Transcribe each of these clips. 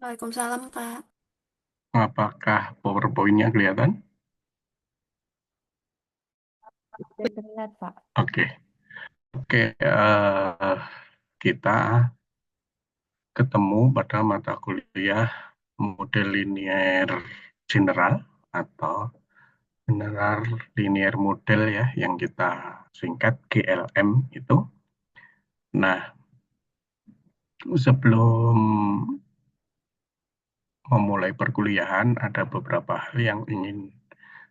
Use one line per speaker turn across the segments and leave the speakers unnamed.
Waalaikumsalam, Kak.
Apakah PowerPoint-nya kelihatan?
Sudah terlihat, Pak.
Oke, oke. Kita ketemu pada mata kuliah model linear general atau general linear model ya, yang kita singkat GLM itu. Nah, sebelum memulai perkuliahan, ada beberapa hal yang ingin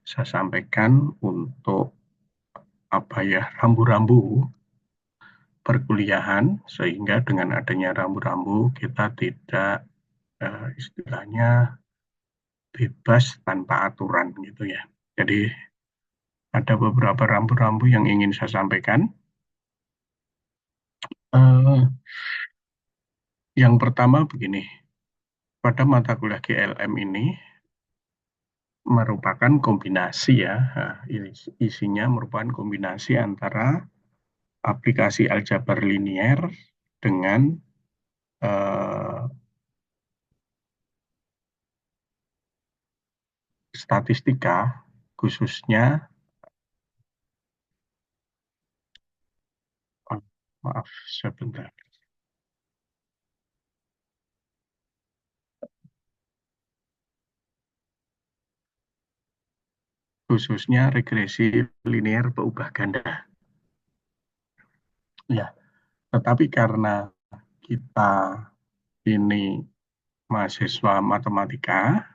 saya sampaikan untuk apa ya, rambu-rambu perkuliahan, sehingga dengan adanya rambu-rambu kita tidak istilahnya bebas tanpa aturan gitu ya. Jadi ada beberapa rambu-rambu yang ingin saya sampaikan. Eh, yang pertama begini, pada mata kuliah GLM ini merupakan kombinasi ya, isinya merupakan kombinasi antara aplikasi aljabar linier dengan eh, statistika, khususnya oh, maaf sebentar, khususnya regresi linier berubah ganda. Ya, tetapi karena kita ini mahasiswa matematika,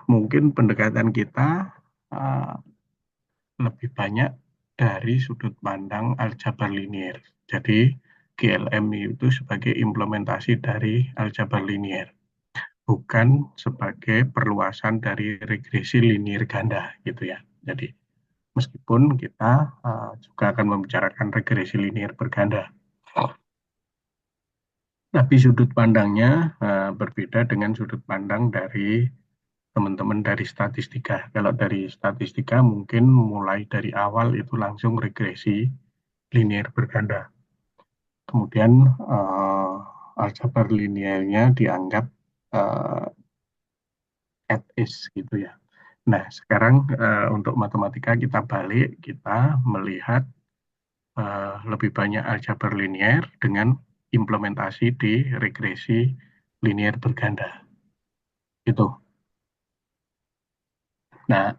mungkin pendekatan kita eh, lebih banyak dari sudut pandang aljabar linier. Jadi GLM itu sebagai implementasi dari aljabar linier, bukan sebagai perluasan dari regresi linier ganda gitu ya. Jadi meskipun kita juga akan membicarakan regresi linier berganda, tapi sudut pandangnya berbeda dengan sudut pandang dari teman-teman dari statistika. Kalau dari statistika mungkin mulai dari awal itu langsung regresi linear berganda. Kemudian aljabar linearnya dianggap uh, at is gitu ya. Nah, sekarang untuk matematika kita balik, kita melihat lebih banyak aljabar linear dengan implementasi di regresi linear berganda. Itu. Nah,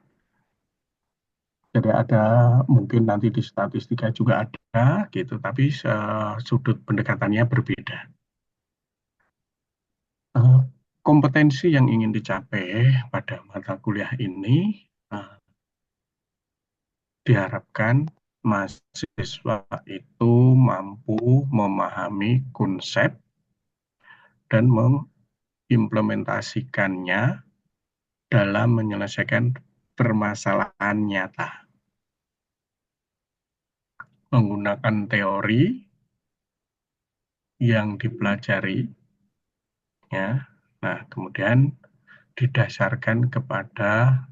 jadi ada mungkin nanti di statistika juga ada gitu, tapi sudut pendekatannya berbeda. Eh, Kompetensi yang ingin dicapai pada mata kuliah ini eh, diharapkan mahasiswa itu mampu memahami konsep dan mengimplementasikannya dalam menyelesaikan permasalahan nyata menggunakan teori yang dipelajari ya. Nah, kemudian didasarkan kepada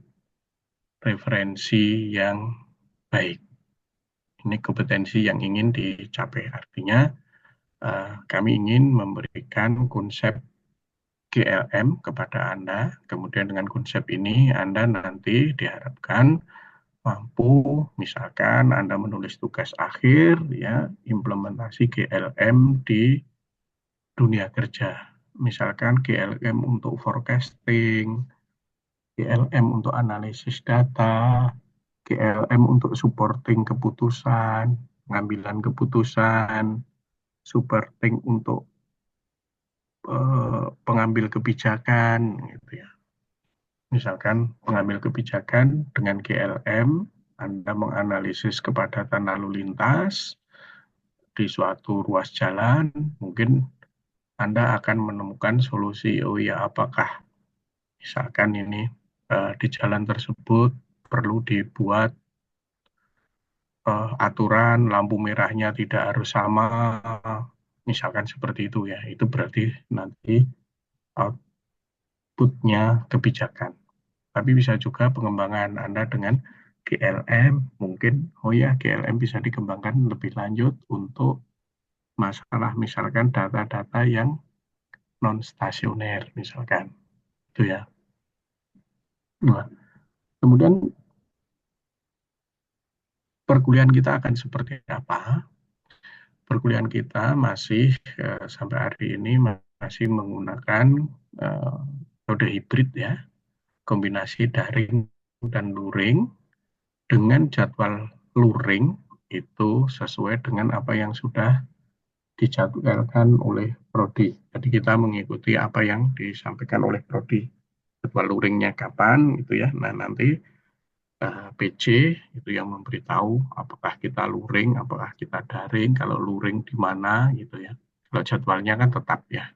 referensi yang baik. Ini kompetensi yang ingin dicapai. Artinya, kami ingin memberikan konsep GLM kepada Anda. Kemudian dengan konsep ini, Anda nanti diharapkan mampu, misalkan Anda menulis tugas akhir, ya, implementasi GLM di dunia kerja. Misalkan GLM untuk forecasting, GLM untuk analisis data, GLM untuk supporting keputusan, pengambilan keputusan, supporting untuk pengambil kebijakan, gitu ya. Misalkan pengambil kebijakan dengan GLM, Anda menganalisis kepadatan lalu lintas di suatu ruas jalan, mungkin Anda akan menemukan solusi, oh ya apakah misalkan ini di jalan tersebut perlu dibuat aturan lampu merahnya tidak harus sama, misalkan seperti itu ya. Itu berarti nanti outputnya kebijakan. Tapi bisa juga pengembangan Anda dengan GLM, mungkin, oh ya GLM bisa dikembangkan lebih lanjut untuk masalah misalkan data-data yang non stasioner misalkan, itu ya. Nah, kemudian perkuliahan kita akan seperti apa? Perkuliahan kita masih sampai hari ini masih menggunakan eh, metode hibrid ya, kombinasi daring dan luring dengan jadwal luring itu sesuai dengan apa yang sudah dijadwalkan oleh prodi. Jadi kita mengikuti apa yang disampaikan oleh prodi. Jadwal luringnya kapan itu ya. Nah, nanti PC itu yang memberitahu apakah kita luring, apakah kita daring, kalau luring di mana gitu ya. Kalau jadwalnya kan tetap ya,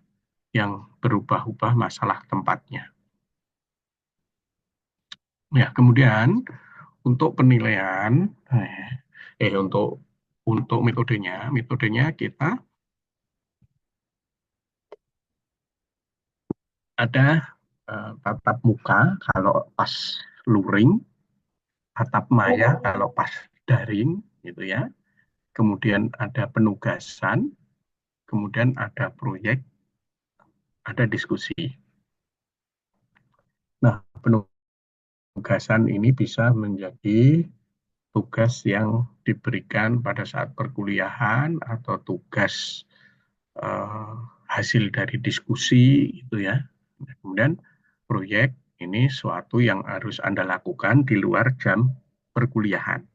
yang berubah-ubah masalah tempatnya. Ya, kemudian untuk penilaian, untuk metodenya kita ada tatap muka kalau pas luring, tatap maya kalau pas daring gitu ya. Kemudian ada penugasan, kemudian ada proyek, ada diskusi. Nah, penugasan ini bisa menjadi tugas yang diberikan pada saat perkuliahan atau tugas eh, hasil dari diskusi itu ya. Kemudian proyek ini suatu yang harus Anda lakukan di luar jam perkuliahan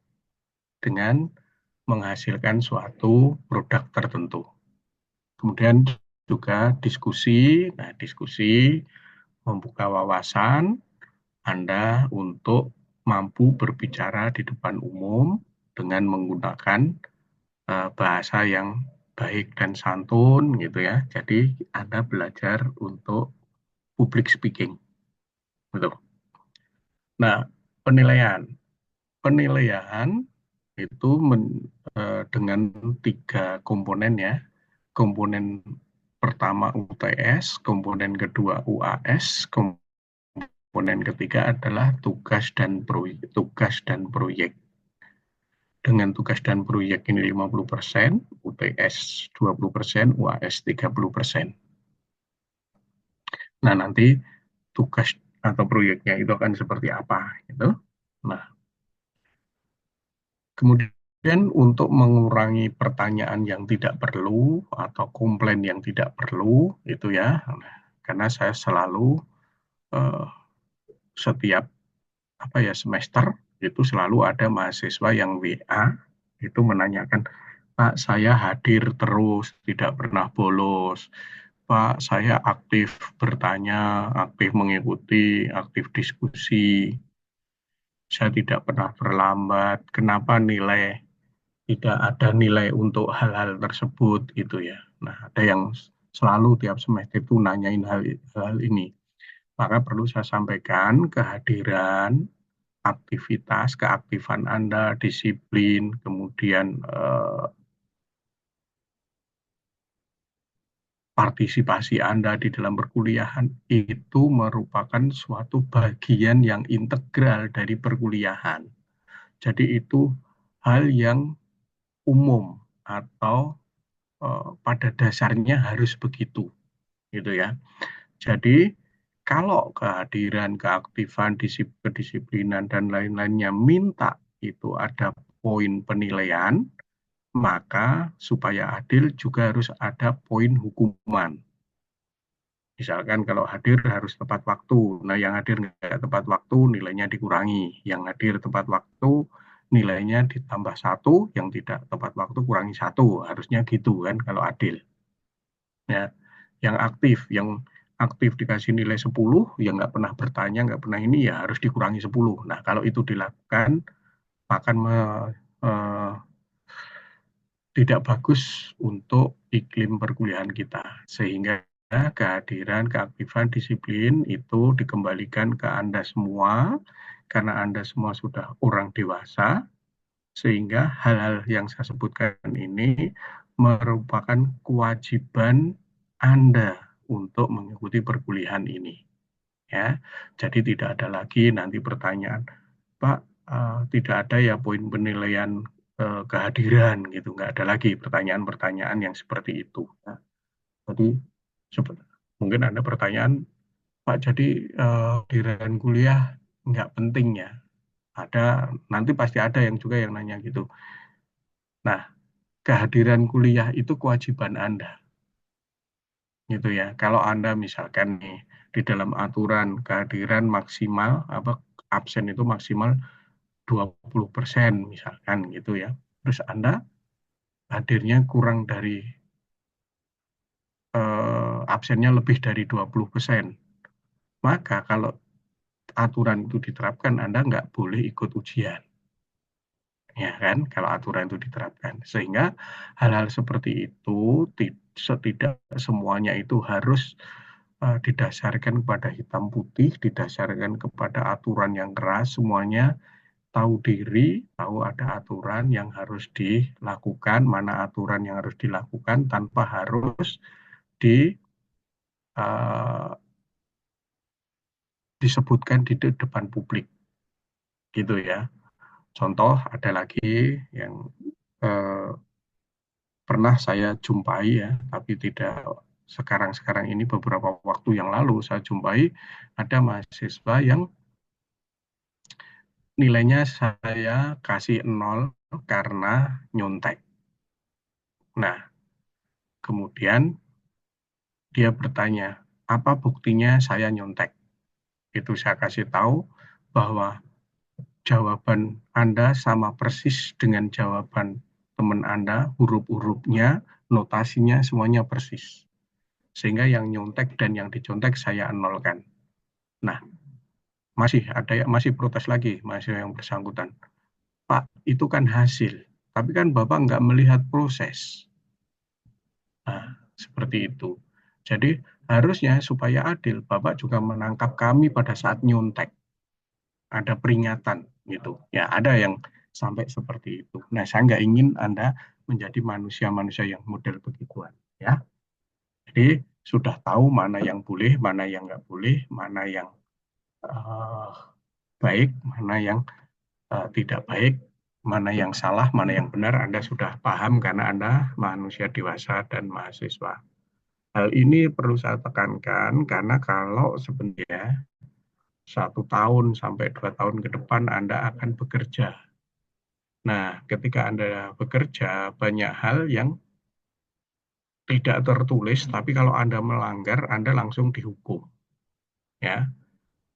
dengan menghasilkan suatu produk tertentu. Kemudian juga diskusi. Nah, diskusi membuka wawasan Anda untuk mampu berbicara di depan umum dengan menggunakan bahasa yang baik dan santun gitu ya. Jadi Anda belajar untuk public speaking. Betul. Nah, penilaian. Penilaian itu dengan 3 komponen ya. Komponen pertama UTS, komponen kedua UAS, komponen ketiga adalah tugas dan proyek. Dengan tugas dan proyek ini 50%, UTS 20%, UAS 30%. Nah, nanti tugas atau proyeknya itu akan seperti apa gitu. Nah, kemudian untuk mengurangi pertanyaan yang tidak perlu atau komplain yang tidak perlu itu ya. Nah, karena saya selalu eh, setiap semester itu selalu ada mahasiswa yang WA itu menanyakan, Pak, saya hadir terus, tidak pernah bolos. Pak, saya aktif bertanya, aktif mengikuti, aktif diskusi. Saya tidak pernah berlambat. Kenapa tidak ada nilai untuk hal-hal tersebut gitu ya. Nah, ada yang selalu tiap semester itu nanyain hal ini. Maka perlu saya sampaikan kehadiran aktivitas, keaktifan Anda, disiplin, kemudian partisipasi Anda di dalam perkuliahan itu merupakan suatu bagian yang integral dari perkuliahan. Jadi itu hal yang umum atau pada dasarnya harus begitu, gitu ya. Jadi kalau kehadiran, keaktifan, kedisiplinan dan lain-lainnya minta itu ada poin penilaian, maka supaya adil juga harus ada poin hukuman. Misalkan kalau hadir harus tepat waktu, nah yang hadir nggak tepat waktu nilainya dikurangi, yang hadir tepat waktu nilainya ditambah 1, yang tidak tepat waktu kurangi 1, harusnya gitu kan kalau adil. Ya, yang aktif dikasih nilai 10, yang nggak pernah bertanya, nggak pernah ini ya harus dikurangi 10. Nah kalau itu dilakukan akan eh, tidak bagus untuk iklim perkuliahan kita. Sehingga kehadiran, keaktifan, disiplin itu dikembalikan ke Anda semua, karena Anda semua sudah orang dewasa, sehingga hal-hal yang saya sebutkan ini merupakan kewajiban Anda untuk mengikuti perkuliahan ini. Ya, jadi tidak ada lagi nanti pertanyaan, Pak, tidak ada ya poin penilaian kehadiran gitu, nggak ada lagi pertanyaan-pertanyaan yang seperti itu. Ya. Jadi Mungkin ada pertanyaan, Pak, jadi hadiran kuliah nggak penting ya? Ada, nanti pasti ada yang juga yang nanya gitu. Nah, kehadiran kuliah itu kewajiban Anda, gitu ya. Kalau Anda misalkan nih, di dalam aturan kehadiran maksimal, absen itu maksimal 20% misalkan gitu ya. Terus Anda hadirnya kurang dari absennya lebih dari 20%. Maka kalau aturan itu diterapkan, Anda nggak boleh ikut ujian. Ya kan, kalau aturan itu diterapkan. Sehingga hal-hal seperti itu setidak semuanya itu harus didasarkan kepada hitam putih, didasarkan kepada aturan yang keras, semuanya tahu diri, tahu ada aturan yang harus dilakukan, mana aturan yang harus dilakukan tanpa harus di uh, disebutkan di depan publik, gitu ya. Contoh ada lagi yang uh, pernah saya jumpai ya, tapi tidak sekarang-sekarang ini, beberapa waktu yang lalu saya jumpai ada mahasiswa yang nilainya saya kasih nol karena nyontek. Nah, kemudian dia bertanya, apa buktinya saya nyontek? Itu saya kasih tahu bahwa jawaban Anda sama persis dengan jawaban teman Anda, huruf-hurufnya, notasinya semuanya persis. Sehingga yang nyontek dan yang dicontek saya nolkan. Nah, masih protes lagi masih yang bersangkutan. Pak, itu kan hasil. Tapi kan Bapak nggak melihat proses. Nah, seperti itu. Jadi harusnya supaya adil, Bapak juga menangkap kami pada saat nyontek. Ada peringatan gitu. Ya, ada yang sampai seperti itu. Nah, saya nggak ingin Anda menjadi manusia-manusia yang model begituan. Ya, jadi sudah tahu mana yang boleh, mana yang nggak boleh, mana yang uh, baik, mana yang tidak baik, mana yang salah, mana yang benar, Anda sudah paham karena Anda manusia dewasa dan mahasiswa. Hal ini perlu saya tekankan karena kalau sebenarnya 1 tahun sampai 2 tahun ke depan Anda akan bekerja. Nah, ketika Anda bekerja, banyak hal yang tidak tertulis, tapi kalau Anda melanggar, Anda langsung dihukum. Ya,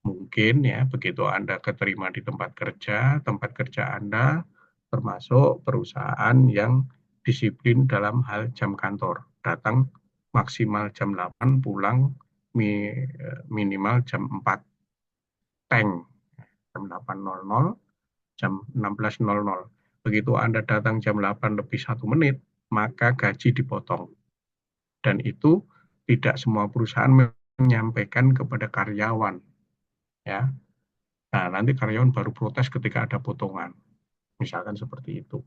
mungkin ya begitu Anda keterima di tempat kerja Anda termasuk perusahaan yang disiplin dalam hal jam kantor. Datang maksimal jam 8, pulang minimal jam 4. Tank jam 8.00, jam 16.00. Begitu Anda datang jam 8 lebih 1 menit, maka gaji dipotong. Dan itu tidak semua perusahaan menyampaikan kepada karyawan. Ya, nah, nanti karyawan baru protes ketika ada potongan. Misalkan seperti itu.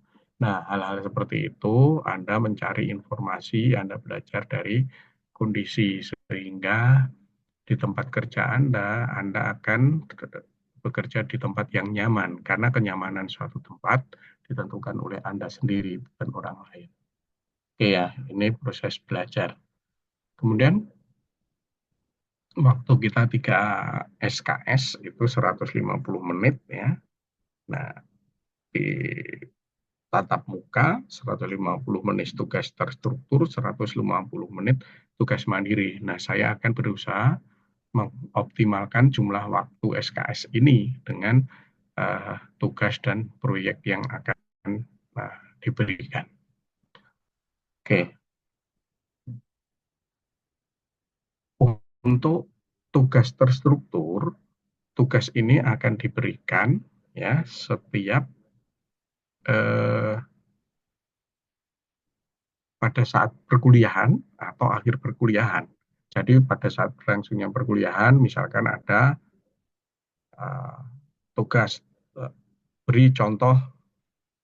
Nah, hal-hal seperti itu Anda mencari informasi, Anda belajar dari kondisi sehingga di tempat kerja Anda akan bekerja di tempat yang nyaman karena kenyamanan suatu tempat ditentukan oleh Anda sendiri dan orang lain. Oke ya, ini proses belajar. Kemudian waktu kita 3 SKS itu 150 menit ya. Nah, di tatap muka 150 menit tugas terstruktur, 150 menit tugas mandiri. Nah, saya akan berusaha mengoptimalkan jumlah waktu SKS ini dengan tugas dan proyek yang akan diberikan. Oke, untuk tugas terstruktur, tugas ini akan diberikan ya setiap eh, pada saat perkuliahan atau akhir perkuliahan. Jadi pada saat berlangsungnya perkuliahan, misalkan ada uh, tugas beri contoh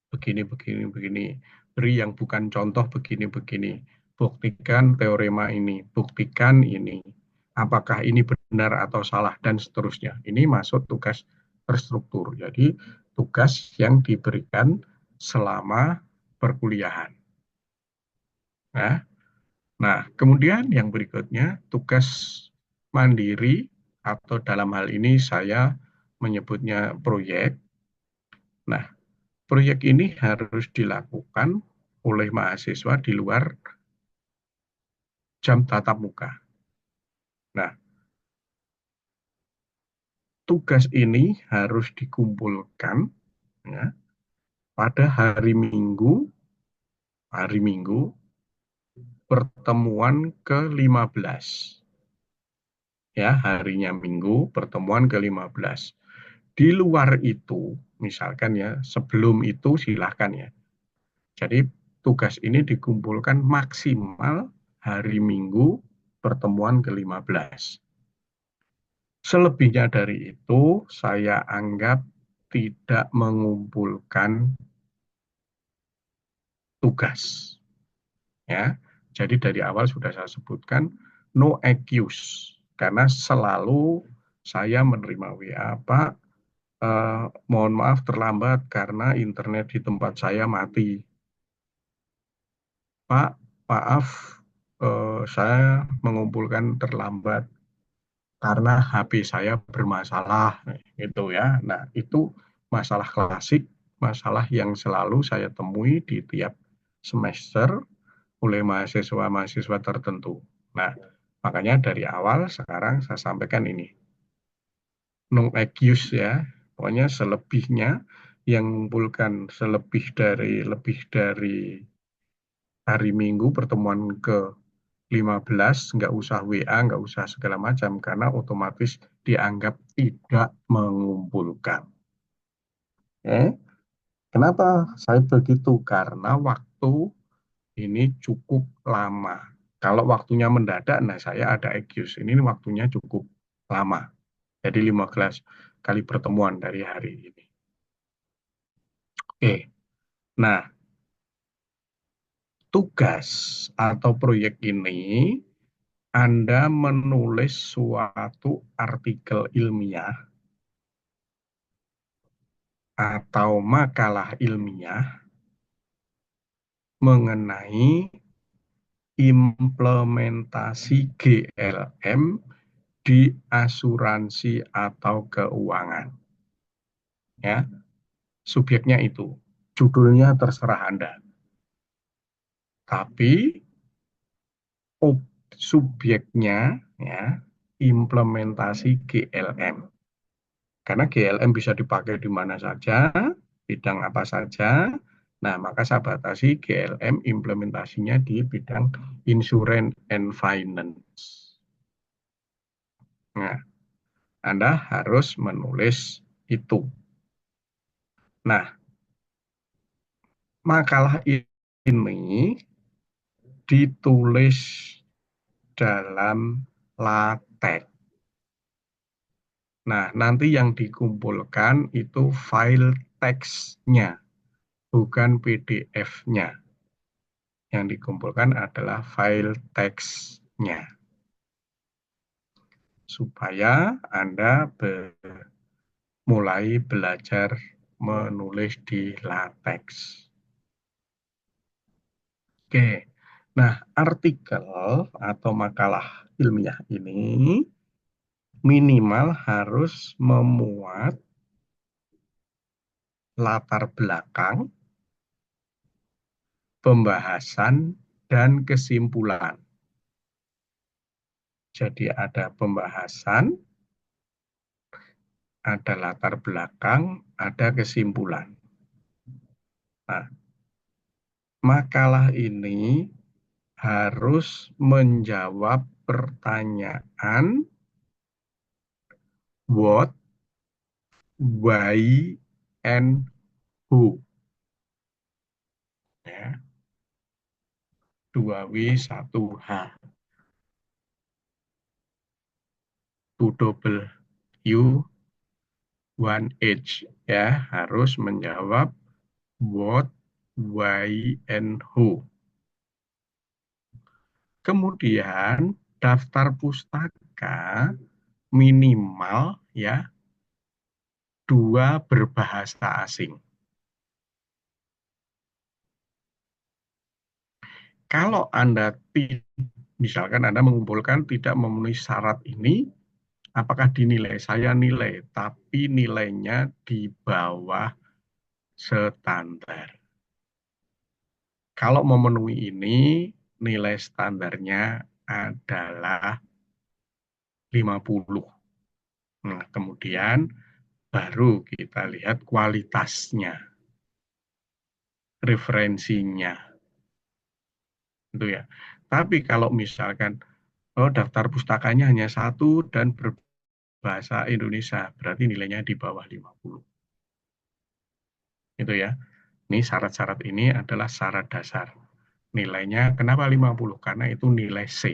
begini, begini, begini, beri yang bukan contoh begini, begini, buktikan teorema ini, buktikan ini, apakah ini benar atau salah, dan seterusnya. Ini masuk tugas terstruktur. Jadi tugas yang diberikan selama perkuliahan. Nah, Nah, kemudian yang berikutnya tugas mandiri atau dalam hal ini saya menyebutnya proyek. Nah, proyek ini harus dilakukan oleh mahasiswa di luar jam tatap muka. Nah, tugas ini harus dikumpulkan ya, pada hari Minggu pertemuan ke-15. Ya, harinya Minggu pertemuan ke-15. Di luar itu, misalkan ya, sebelum itu silahkan ya. Jadi tugas ini dikumpulkan maksimal hari Minggu pertemuan ke-15. Selebihnya dari itu, saya anggap tidak mengumpulkan tugas. Ya, jadi dari awal sudah saya sebutkan no excuse karena selalu saya menerima WA, Pak, mohon maaf terlambat karena internet di tempat saya mati. Pak, maaf, saya mengumpulkan terlambat karena HP saya bermasalah, gitu ya. Nah, itu masalah klasik, masalah yang selalu saya temui di tiap semester oleh mahasiswa-mahasiswa tertentu. Nah, makanya dari awal sekarang saya sampaikan ini, no excuse ya, pokoknya selebihnya yang mengumpulkan lebih dari hari Minggu pertemuan ke-15, nggak usah WA, nggak usah segala macam, karena otomatis dianggap tidak mengumpulkan. Oke. Kenapa saya begitu? Karena waktu ini cukup lama. Kalau waktunya mendadak, nah saya ada excuse. Ini waktunya cukup lama. Jadi 15 kali pertemuan dari hari ini. Oke. Nah, tugas atau proyek ini Anda menulis suatu artikel ilmiah atau makalah ilmiah mengenai implementasi GLM di asuransi atau keuangan. Ya, subjeknya itu. Judulnya terserah Anda. Tapi subjeknya ya implementasi GLM. Karena GLM bisa dipakai di mana saja, bidang apa saja. Nah, maka saya batasi GLM implementasinya di bidang insurance and finance. Nah, Anda harus menulis itu. Nah, makalah ini ditulis dalam LaTeX. Nah, nanti yang dikumpulkan itu file teksnya, bukan PDF-nya. Yang dikumpulkan adalah file teksnya. Supaya Anda mulai belajar menulis di LaTeX. Oke, nah artikel atau makalah ilmiah ini minimal harus memuat latar belakang, pembahasan, dan kesimpulan. Jadi ada pembahasan, ada latar belakang, ada kesimpulan. Nah, makalah ini harus menjawab pertanyaan what, why, and who. Ya, 2W, 1H. 2W, 1H. Ya, harus menjawab what, why, and who. Kemudian daftar pustaka minimal ya 2 berbahasa asing. Kalau Anda misalkan Anda mengumpulkan tidak memenuhi syarat ini, apakah dinilai? Saya nilai, tapi nilainya di bawah standar. Kalau memenuhi ini, nilai standarnya adalah 50. Nah, kemudian baru kita lihat kualitasnya, referensinya. Itu ya. Tapi kalau misalkan daftar pustakanya hanya satu dan berbahasa Indonesia, berarti nilainya di bawah 50. Itu ya. Ini syarat-syarat ini adalah syarat dasar. Nilainya kenapa 50? Karena itu nilai C.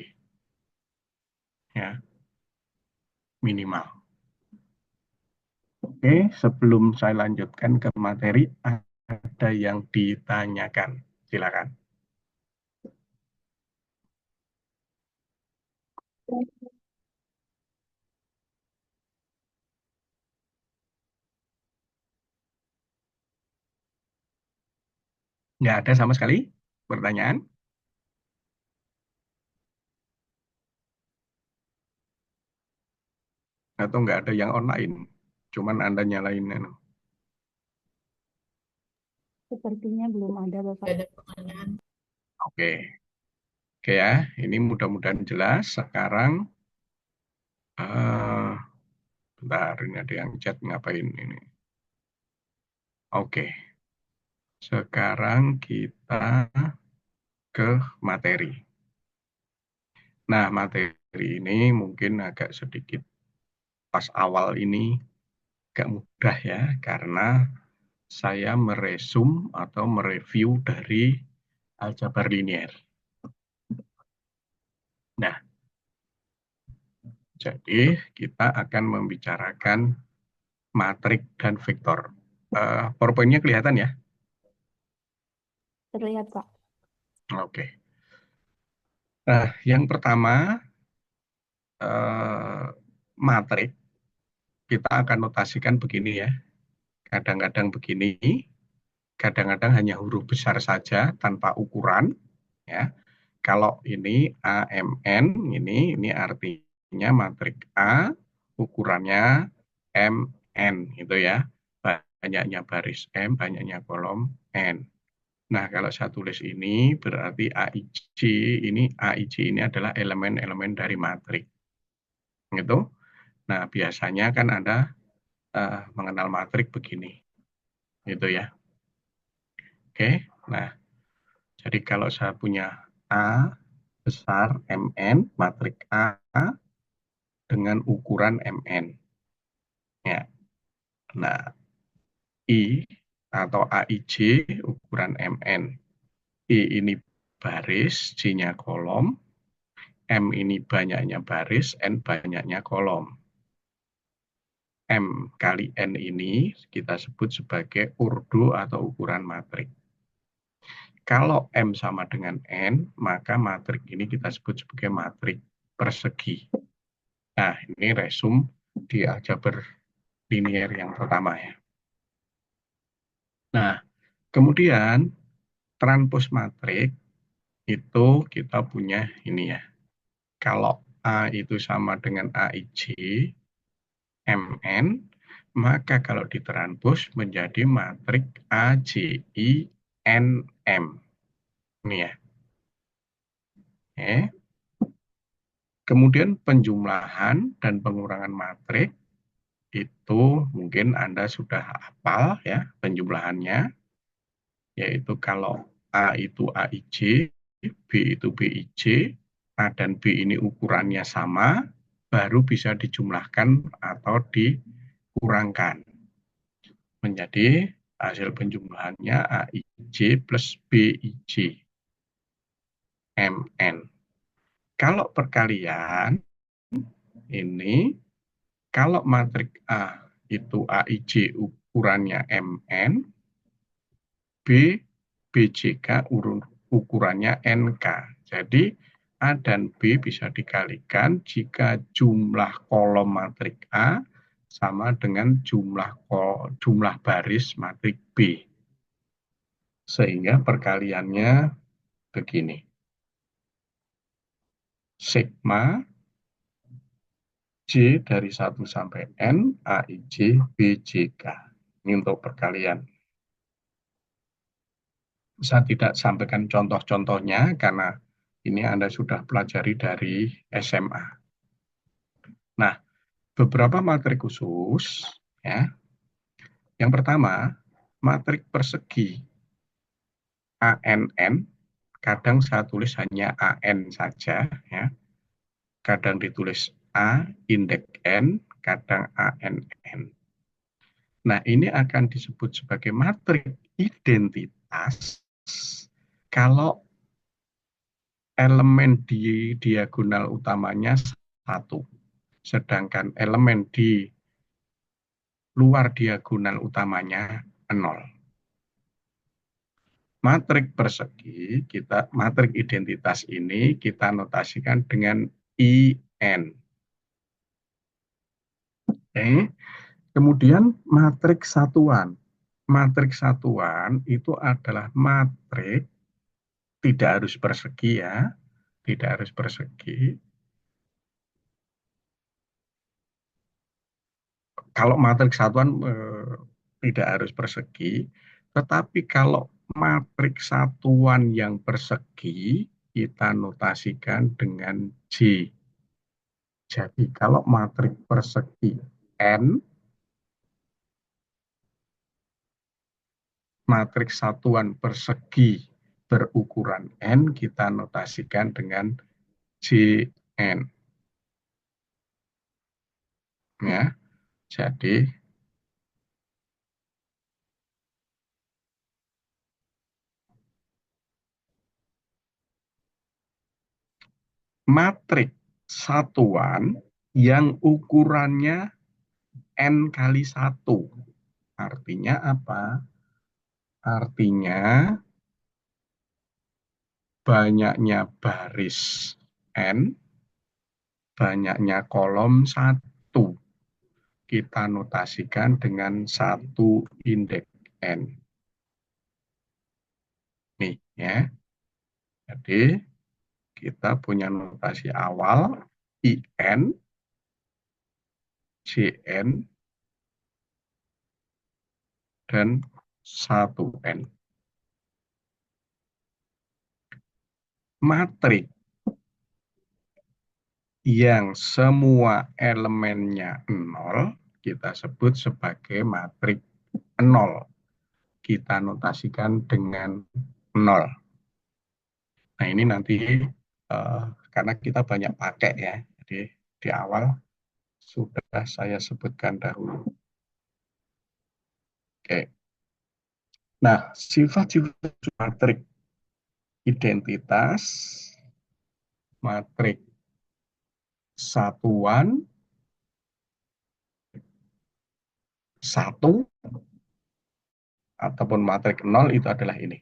Ya, minimal. Oke, sebelum saya lanjutkan ke materi, ada yang ditanyakan. Silakan. Nggak ada sama sekali pertanyaan? Atau nggak ada yang online? Cuman Anda nyalain.
Sepertinya belum ada, Bapak.
Gak ada pertanyaan.
Oke, oke ya. Ini mudah-mudahan jelas. Sekarang, bentar, ini ada yang chat ngapain ini. Oke, sekarang kita ke materi. Nah, materi ini mungkin agak sedikit pas awal ini agak mudah ya, karena saya meresum atau mereview dari aljabar linier. Nah, jadi kita akan membicarakan matrik dan vektor. PowerPoint-nya kelihatan ya?
Terlihat, Pak.
Oke. Nah, yang pertama, matrik kita akan notasikan begini ya. Kadang-kadang begini, kadang-kadang hanya huruf besar saja tanpa ukuran. Ya, kalau ini AMN, ini artinya matrik A, ukurannya MN, itu ya. Banyaknya baris M, banyaknya kolom N. Nah, kalau saya tulis ini berarti AIJ ini adalah elemen-elemen dari matrik. Gitu. Nah, biasanya kan Anda mengenal matrik begini. Gitu ya. Oke. Nah, jadi kalau saya punya A besar MN, matrik A dengan ukuran MN. Ya. Nah, I atau AIJ ukuran MN. I ini baris, J-nya kolom, M ini banyaknya baris, N banyaknya kolom. M kali N ini kita sebut sebagai urdu atau ukuran matrik. Kalau M sama dengan N, maka matrik ini kita sebut sebagai matrik persegi. Nah, ini resum di aljabar linier yang pertama ya. Nah, kemudian transpos matrik itu kita punya ini ya. Kalau A itu sama dengan AIJ, MN, maka kalau ditranspos menjadi matrik AJINM. Ini ya. Oke. Kemudian penjumlahan dan pengurangan matrik itu mungkin Anda sudah hafal ya penjumlahannya, yaitu kalau A itu AIJ, B itu BIJ, A dan B ini ukurannya sama, baru bisa dijumlahkan atau dikurangkan. Menjadi hasil penjumlahannya AIJ plus BIJ, MN. Kalau perkalian, ini kalau matrik A itu AIJ ukurannya MN, B, BJK ukurannya NK. Jadi A dan B bisa dikalikan jika jumlah kolom matrik A sama dengan jumlah baris matrik B. Sehingga perkaliannya begini. sigma J dari 1 sampai N, AIJ, BJK. Ini untuk perkalian. Saya tidak sampaikan contoh-contohnya karena ini Anda sudah pelajari dari SMA. Nah, beberapa matrik khusus, ya. Yang pertama, matrik persegi ANN, kadang saya tulis hanya AN saja, ya. Kadang ditulis A, indeks N, kadang ANN. Nah, ini akan disebut sebagai matrik identitas kalau elemen di diagonal utamanya 1, sedangkan elemen di luar diagonal utamanya 0. Matrik persegi, matrik identitas ini kita notasikan dengan IN. Oke. Kemudian matrik satuan. Matrik satuan itu adalah matrik, tidak harus persegi ya, tidak harus persegi. Kalau matrik satuan tidak harus persegi, tetapi kalau matrik satuan yang persegi kita notasikan dengan J. Jadi kalau matrik persegi N, matrik satuan persegi berukuran N kita notasikan dengan JN. Ya, jadi matrik satuan yang ukurannya N kali 1. Artinya apa? Artinya banyaknya baris N, banyaknya kolom 1. Kita notasikan dengan 1 indeks N. Nih ya. Jadi kita punya notasi awal IN, JN, dan 1N. Matrik yang semua elemennya 0 kita sebut sebagai matrik 0. Kita notasikan dengan 0. Nah, ini nanti karena kita banyak pakai ya, jadi di awal sudah saya sebutkan dahulu. Oke. Nah, sifat-sifat matrik identitas, matrik satuan, 1, ataupun matrik 0 itu adalah ini.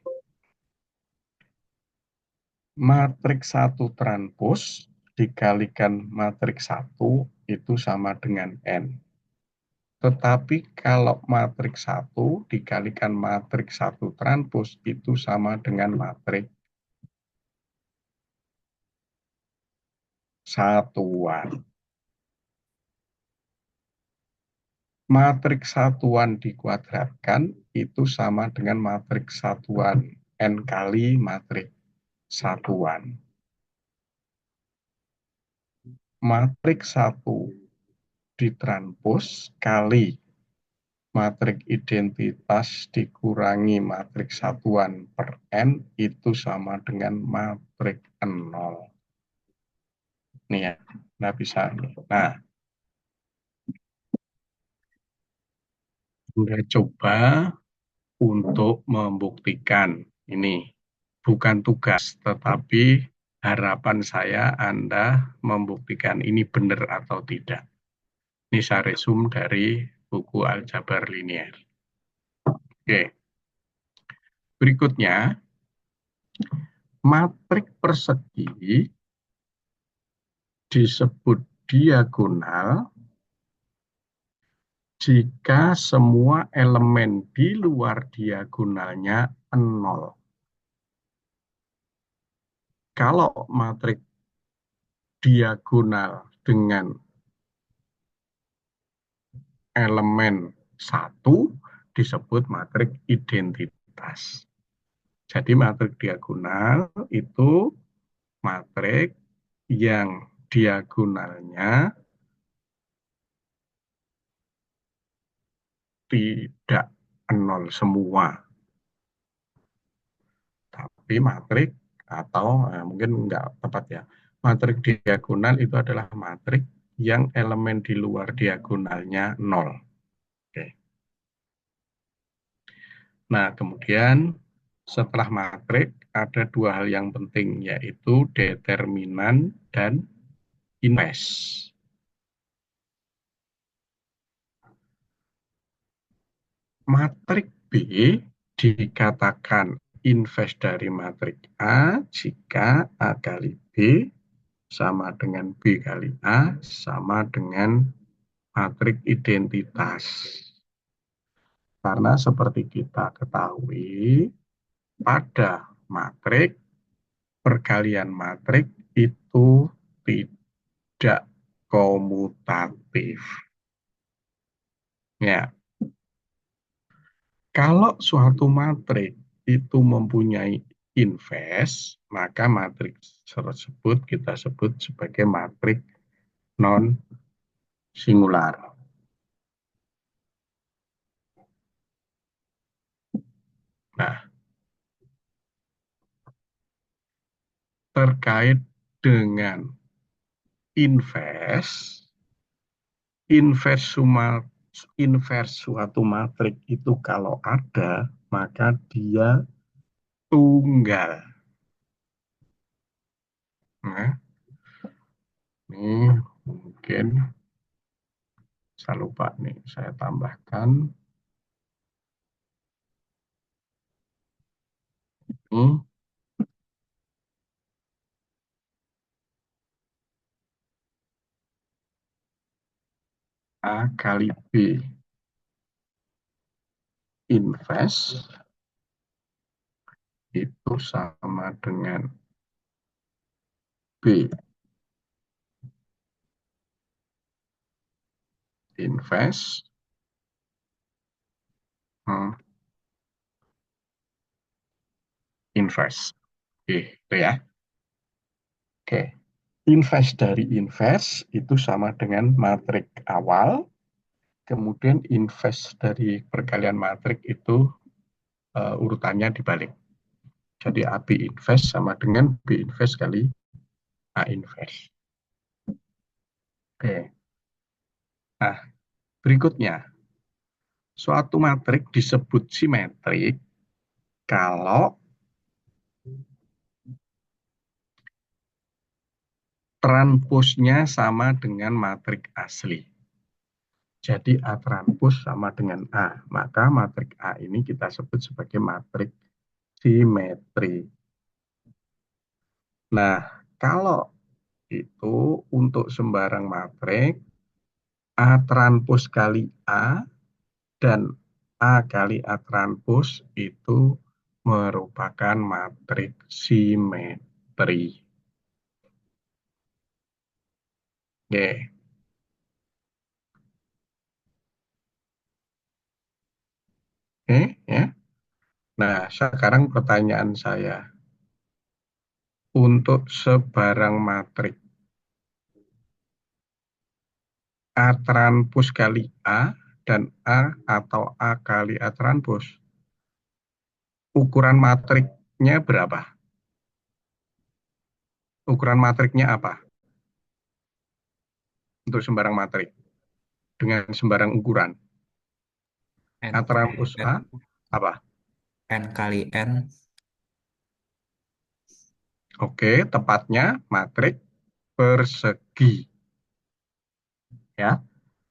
Matrik 1 transpos dikalikan matrik 1 itu sama dengan N. Tetapi kalau matrik 1 dikalikan matrik 1 transpos itu sama dengan matrik satuan. Matrik satuan dikuadratkan itu sama dengan matrik satuan N kali matrik satuan. Matrik 1 ditranspos kali matrik identitas dikurangi matrik satuan per N itu sama dengan matrik 0. Nih ya, nah bisa. Nah, Anda coba untuk membuktikan ini. Bukan tugas, tetapi harapan saya Anda membuktikan ini benar atau tidak. Ini saya resume dari buku Aljabar Linier. Oke. Berikutnya, matrik persegi disebut diagonal jika semua elemen di luar diagonalnya 0. Kalau matrik diagonal dengan elemen satu disebut matriks identitas. Jadi matriks diagonal itu matriks yang diagonalnya tidak nol semua, tapi matriks atau mungkin enggak tepat ya. Matriks diagonal itu adalah matriks yang elemen di luar diagonalnya nol. Oke. Nah, kemudian setelah matriks ada dua hal yang penting, yaitu determinan dan inves. Matriks B dikatakan inves dari matriks A jika A kali B sama dengan B kali A sama dengan matriks identitas. Karena seperti kita ketahui, pada matriks, perkalian matriks itu tidak komutatif. Ya, kalau suatu matriks itu mempunyai inves, maka matriks tersebut kita sebut sebagai matriks non singular. Nah, terkait dengan inves, inverse suatu matriks itu kalau ada, maka dia tunggal. Nah, ini mungkin saya lupa nih, saya tambahkan. Ini A kali B inverse itu sama dengan B inverse inverse. Oke, itu ya. Oke. Inverse dari inverse itu sama dengan matriks awal, kemudian inverse dari perkalian matriks itu urutannya dibalik. Jadi AB inverse sama dengan B inverse kali A inverse. Oke. Nah, berikutnya, suatu matriks disebut simetrik kalau transposnya sama dengan matriks asli. Jadi A transpos sama dengan A. Maka matriks A ini kita sebut sebagai matriks simetri. Nah, kalau itu untuk sembarang matriks, A transpos kali A dan A kali A transpos itu merupakan matriks simetri. Oke. Oke, ya. Nah, sekarang pertanyaan saya. Untuk sebarang matriks A transpos kali A dan A atau A kali A transpos, ukuran matriknya berapa? Ukuran matriknya apa? Untuk sembarang matrik dengan sembarang ukuran.
N
A
kali
transpos
N,
A apa?
N kali N.
Oke, tepatnya matrik persegi. Ya.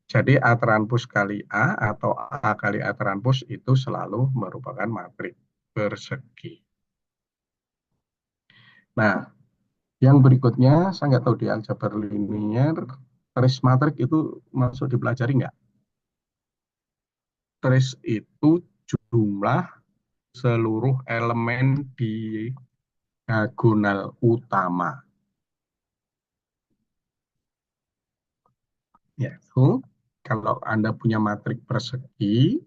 Jadi A transpos kali A atau A kali A transpos itu selalu merupakan matrik persegi. Nah, yang berikutnya, saya nggak tahu di aljabar linier, trace matrik itu masuk dipelajari nggak? Trace itu jumlah seluruh elemen di diagonal utama. yaitu kalau Anda punya matrik persegi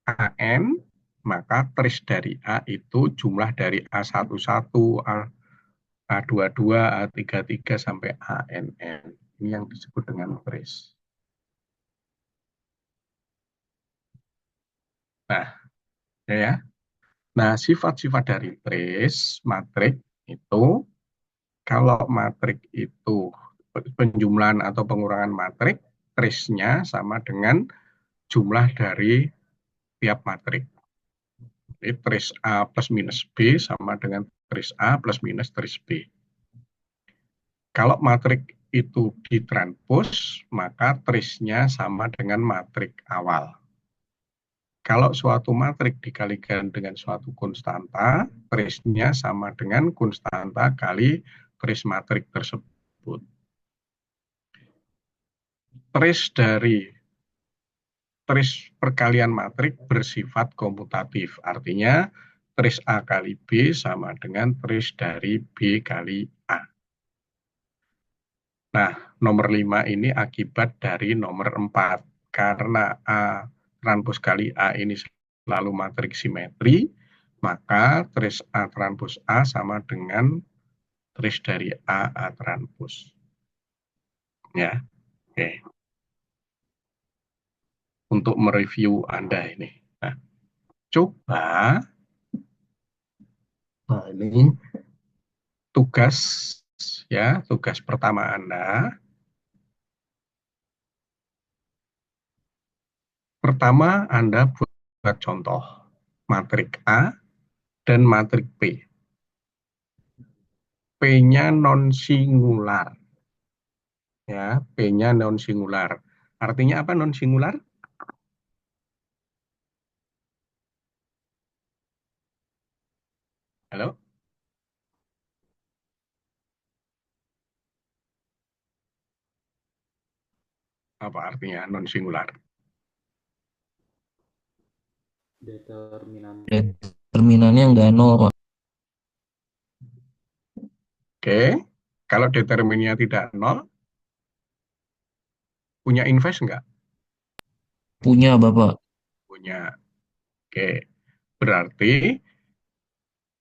AN, maka tris dari A itu jumlah dari A11, A22, A33 sampai ANN. Ini yang disebut dengan tris. Nah, ya. Nah, sifat-sifat dari tris matrik itu, kalau matrik itu penjumlahan atau pengurangan matrik, trisnya sama dengan jumlah dari tiap matrik. Jadi tris A plus minus B sama dengan tris A plus minus tris B. Kalau matrik itu ditranspos, maka trisnya sama dengan matrik awal. Kalau suatu matrik dikalikan dengan suatu konstanta, trisnya sama dengan konstanta kali tris matrik tersebut. Tris perkalian matrik bersifat komutatif, artinya tris A kali B sama dengan tris dari B kali A. Nah, nomor 5 ini akibat dari nomor 4. Karena A transpos kali A ini selalu matrik simetri, maka tris A transpos A sama dengan tris dari A transpos. Ya, oke. Untuk mereview Anda ini. Nah, coba, nah ini tugas, ya, tugas pertama Anda. Pertama, Anda buat contoh matrik A dan matrik P. P-nya non-singular. Ya, P-nya non-singular. Artinya apa non-singular? Halo? Apa artinya non-singular?
Determinannya nggak nol, Pak.
Oke, kalau determinnya tidak nol, punya inverse enggak?
Punya, Bapak.
Punya. Oke, berarti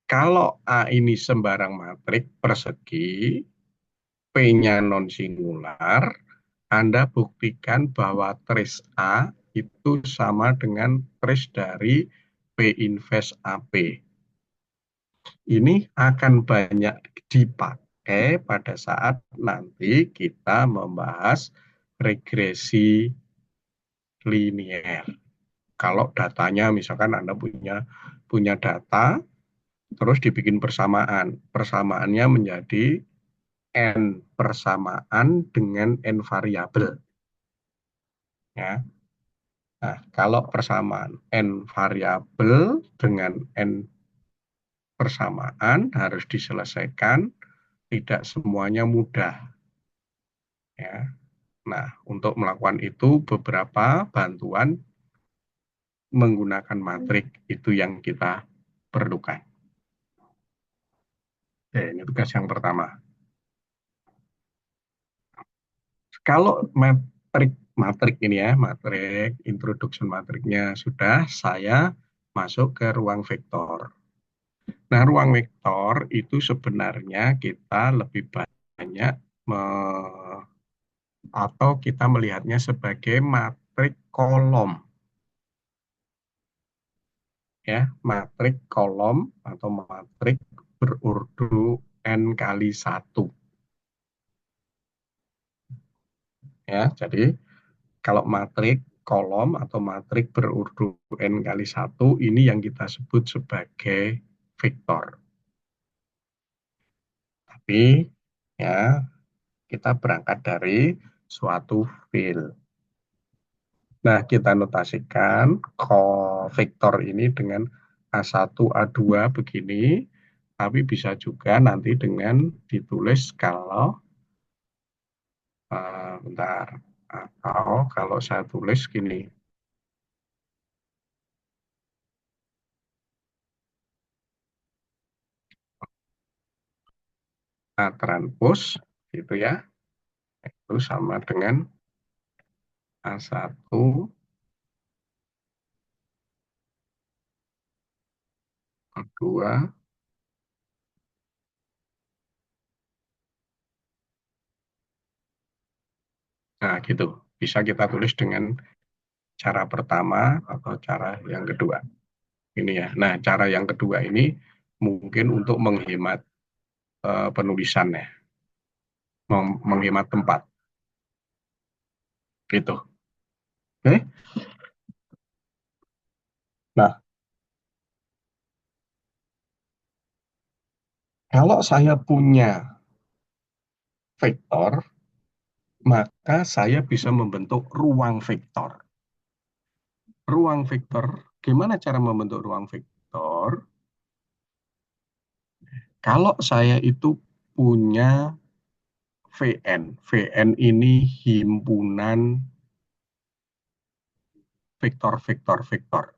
kalau A ini sembarang matrik persegi, P-nya non-singular, Anda buktikan bahwa tris A itu sama dengan tris dari P inverse AP. Ini akan banyak dipakai pada saat nanti kita membahas regresi linier. Kalau datanya misalkan Anda punya data, terus dibikin persamaan. Persamaannya menjadi N persamaan dengan N variabel. Ya. Nah, kalau persamaan N variabel dengan N persamaan harus diselesaikan, tidak semuanya mudah. Ya. Nah, untuk melakukan itu beberapa bantuan menggunakan matrik itu yang kita perlukan. Oke, ini tugas yang pertama. Kalau matrik ini ya, matrik introduction matriknya sudah, saya masuk ke ruang vektor. Nah, ruang vektor itu sebenarnya kita lebih banyak atau kita melihatnya sebagai matrik kolom. Ya, matrik kolom atau matrik berurdu n kali 1. Ya, jadi kalau matrik kolom atau matrik berurdu n kali 1 ini yang kita sebut sebagai vektor. Tapi ya kita berangkat dari suatu field. Nah, kita notasikan vektor ini dengan A1, A2 begini, tapi bisa juga nanti dengan ditulis kalau bentar, atau kalau saya tulis gini, A transpos gitu ya. Itu sama dengan A1, A2, nah gitu. Bisa kita tulis dengan cara pertama atau cara yang kedua. Ini ya. Nah, cara yang kedua ini mungkin untuk menghemat penulisan ya, menghemat tempat. Gitu. Oke. Nah, kalau saya punya vektor, maka saya bisa membentuk ruang vektor. Ruang vektor, gimana cara membentuk ruang vektor? Kalau saya itu punya Vn, Vn ini himpunan vektor-vektor-vektor.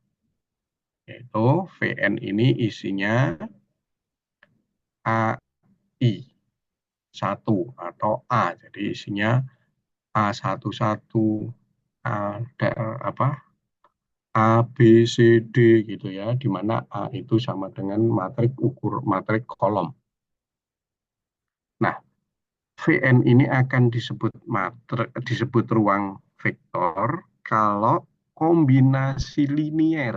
Yaitu Vn ini isinya AI 1 atau A. Jadi isinya A11, A, apa, A, B, C, D gitu ya, di mana A itu sama dengan matrik kolom. Nah, Vn ini akan disebut ruang vektor kalau kombinasi linier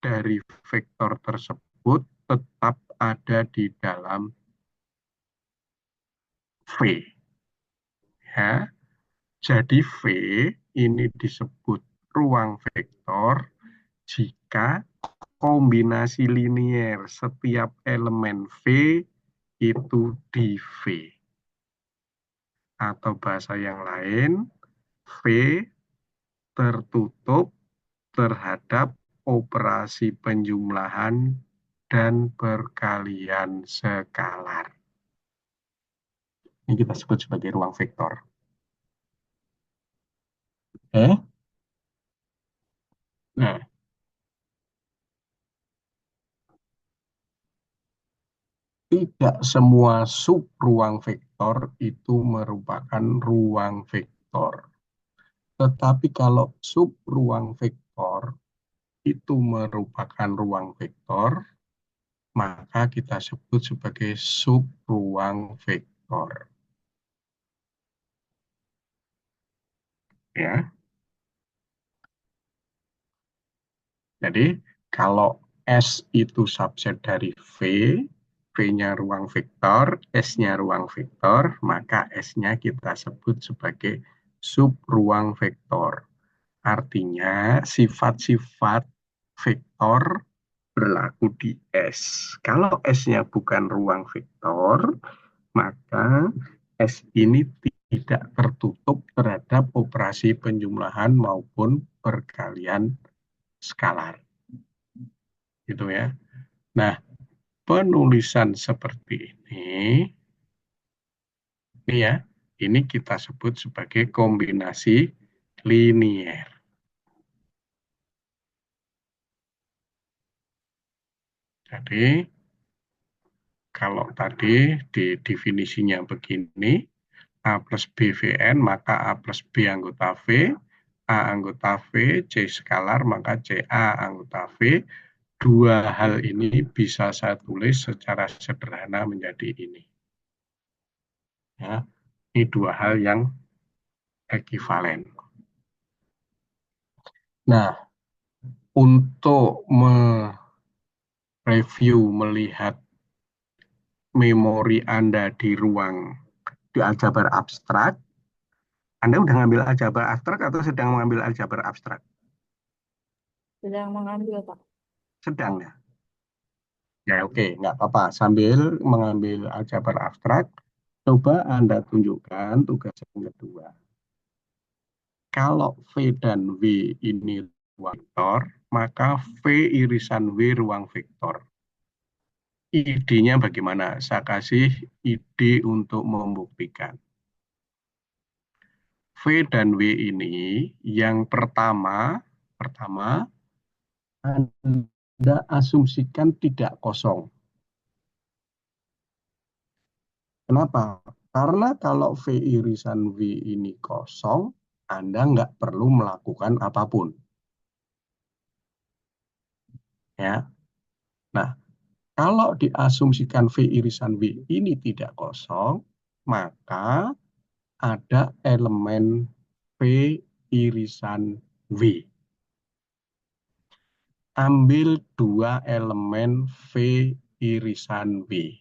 dari vektor tersebut tetap ada di dalam V. Ya. Jadi V ini disebut ruang vektor jika kombinasi linier setiap elemen V itu di V. Atau bahasa yang lain, V tertutup terhadap operasi penjumlahan dan perkalian skalar. Ini kita sebut sebagai ruang vektor. Nah, tidak semua subruang vektor itu merupakan ruang vektor. Tetapi kalau subruang vektor itu merupakan ruang vektor, maka kita sebut sebagai subruang vektor. Ya. Jadi kalau S itu subset dari V, V-nya ruang vektor, S-nya ruang vektor, maka S-nya kita sebut sebagai subruang vektor. Artinya sifat-sifat vektor berlaku di S. Kalau S-nya bukan ruang vektor, maka S ini tidak tertutup terhadap operasi penjumlahan maupun perkalian skalar. Gitu ya. Nah, penulisan seperti ini ya, ini kita sebut sebagai kombinasi linier. Jadi, kalau tadi di definisinya begini, A plus B Vn, maka A plus B anggota V, A anggota V, C skalar, maka CA anggota V. Dua hal ini bisa saya tulis secara sederhana menjadi ini. Ya, ini dua hal yang ekivalen. Nah, untuk mereview, melihat memori Anda di ruang di aljabar abstrak, Anda udah ngambil aljabar abstrak atau sedang mengambil aljabar abstrak?
Sedang mengambil, Pak.
Sedang ya? Ya oke, nggak apa-apa. Sambil mengambil aljabar abstrak, coba Anda tunjukkan tugas yang kedua. Kalau V dan W ini ruang vektor, maka V irisan W ruang vektor. Idenya bagaimana? Saya kasih ide untuk membuktikan. V dan W ini yang pertama Anda asumsikan tidak kosong. Kenapa? Karena kalau V irisan V ini kosong, Anda nggak perlu melakukan apapun. Ya. Nah, kalau diasumsikan V irisan V ini tidak kosong, maka ada elemen V irisan V. Ambil dua elemen V irisan V.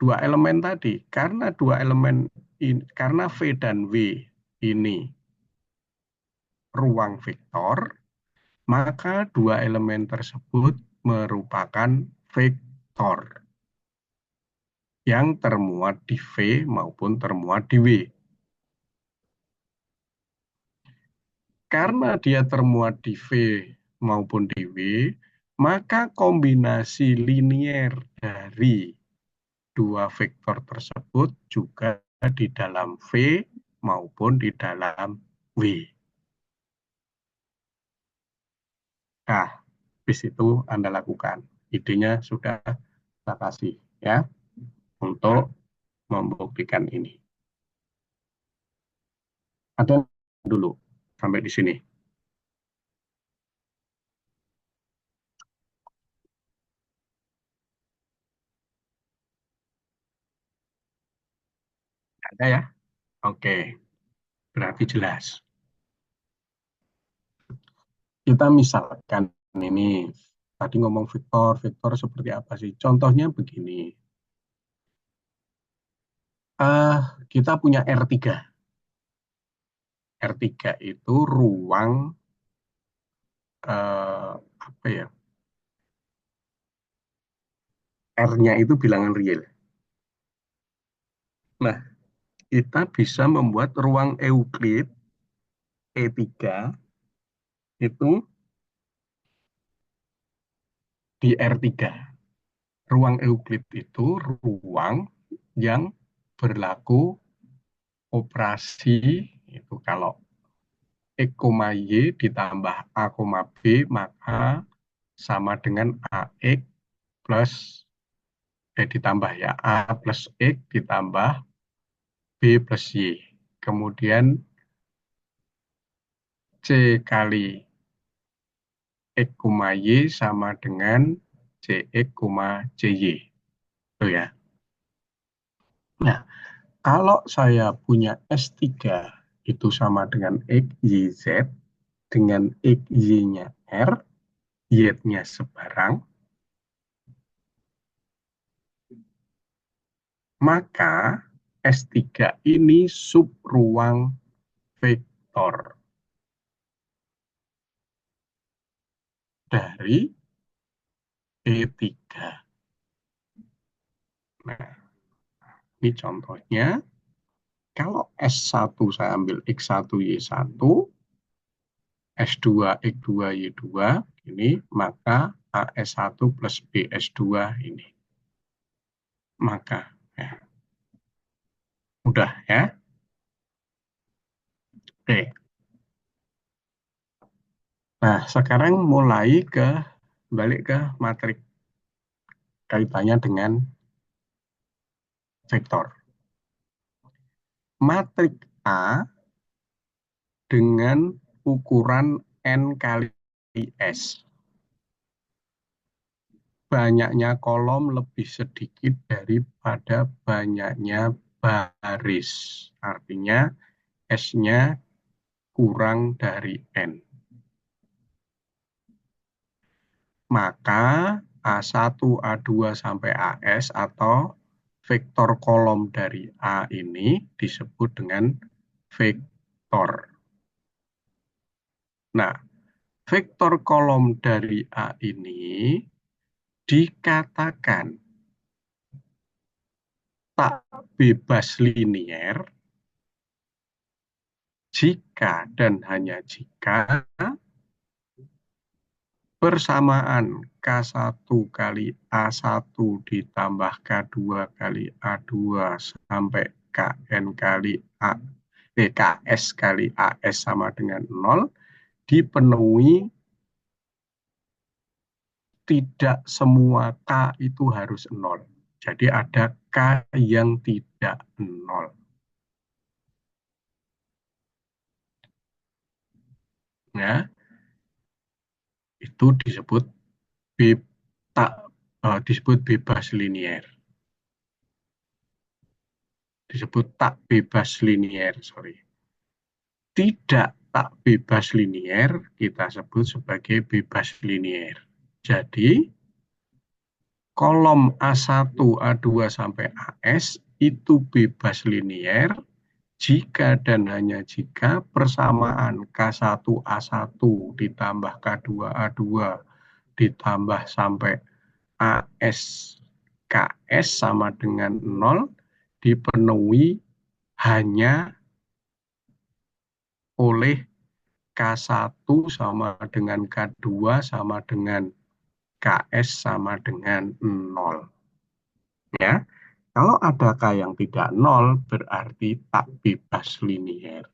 Dua elemen tadi, karena dua elemen ini, karena V dan W ini ruang vektor, maka dua elemen tersebut merupakan vektor yang termuat di V maupun termuat di W. Karena dia termuat di V maupun di W, maka kombinasi linier dari dua vektor tersebut juga di dalam V maupun di dalam W. Nah, habis itu Anda lakukan. Idenya sudah saya kasih ya untuk membuktikan ini. Ada dulu sampai di sini. Ada ya? Oke, berarti jelas. Kita misalkan ini, tadi ngomong vektor, vektor seperti apa sih? Contohnya begini. Kita punya R3. R3 itu ruang apa ya? R-nya itu bilangan real. Nah, kita bisa membuat ruang Euclid E3 itu di R3. Ruang Euclid itu ruang yang berlaku operasi itu kalau X, Y ditambah A, B maka sama dengan AX plus ditambah ya A plus X ditambah B plus Y. Kemudian C kali X, Y sama dengan CX, CY. Itu ya. Nah, kalau saya punya S3 itu sama dengan X, Y, Z, dengan X, Y-nya R, Y-nya sebarang, maka S3 ini subruang vektor dari E3. Nah, ini contohnya. Kalau S1 saya ambil X1, Y1, S2, X2, Y2, ini, maka AS1 plus BS2 ini. Maka, ya. Mudah ya. Oke. Nah, sekarang balik ke matrik kaitannya dengan vektor. Matrik A dengan ukuran N kali S. Banyaknya kolom lebih sedikit daripada banyaknya baris. Artinya S-nya kurang dari N. Maka A1, A2 sampai AS atau vektor kolom dari A ini disebut dengan vektor. Nah, vektor kolom dari A ini dikatakan tak bebas linier jika dan hanya jika persamaan K1 kali A1 ditambah K2 kali A2 sampai KN kali KS kali AS sama dengan 0 dipenuhi. Tidak semua K itu harus 0. Jadi ada K yang tidak nol. Ya, itu disebut be, tak, disebut bebas linier. Disebut tak bebas linier, sorry. Tidak tak bebas linier kita sebut sebagai bebas linier. Jadi kolom A1, A2 sampai AS itu bebas linier jika dan hanya jika persamaan K1 A1 ditambah K2 A2 ditambah sampai AS KS sama dengan 0 dipenuhi hanya oleh K1 sama dengan K2 sama dengan KS sama dengan 0. Ya. Kalau ada K yang tidak 0 berarti tak bebas linier.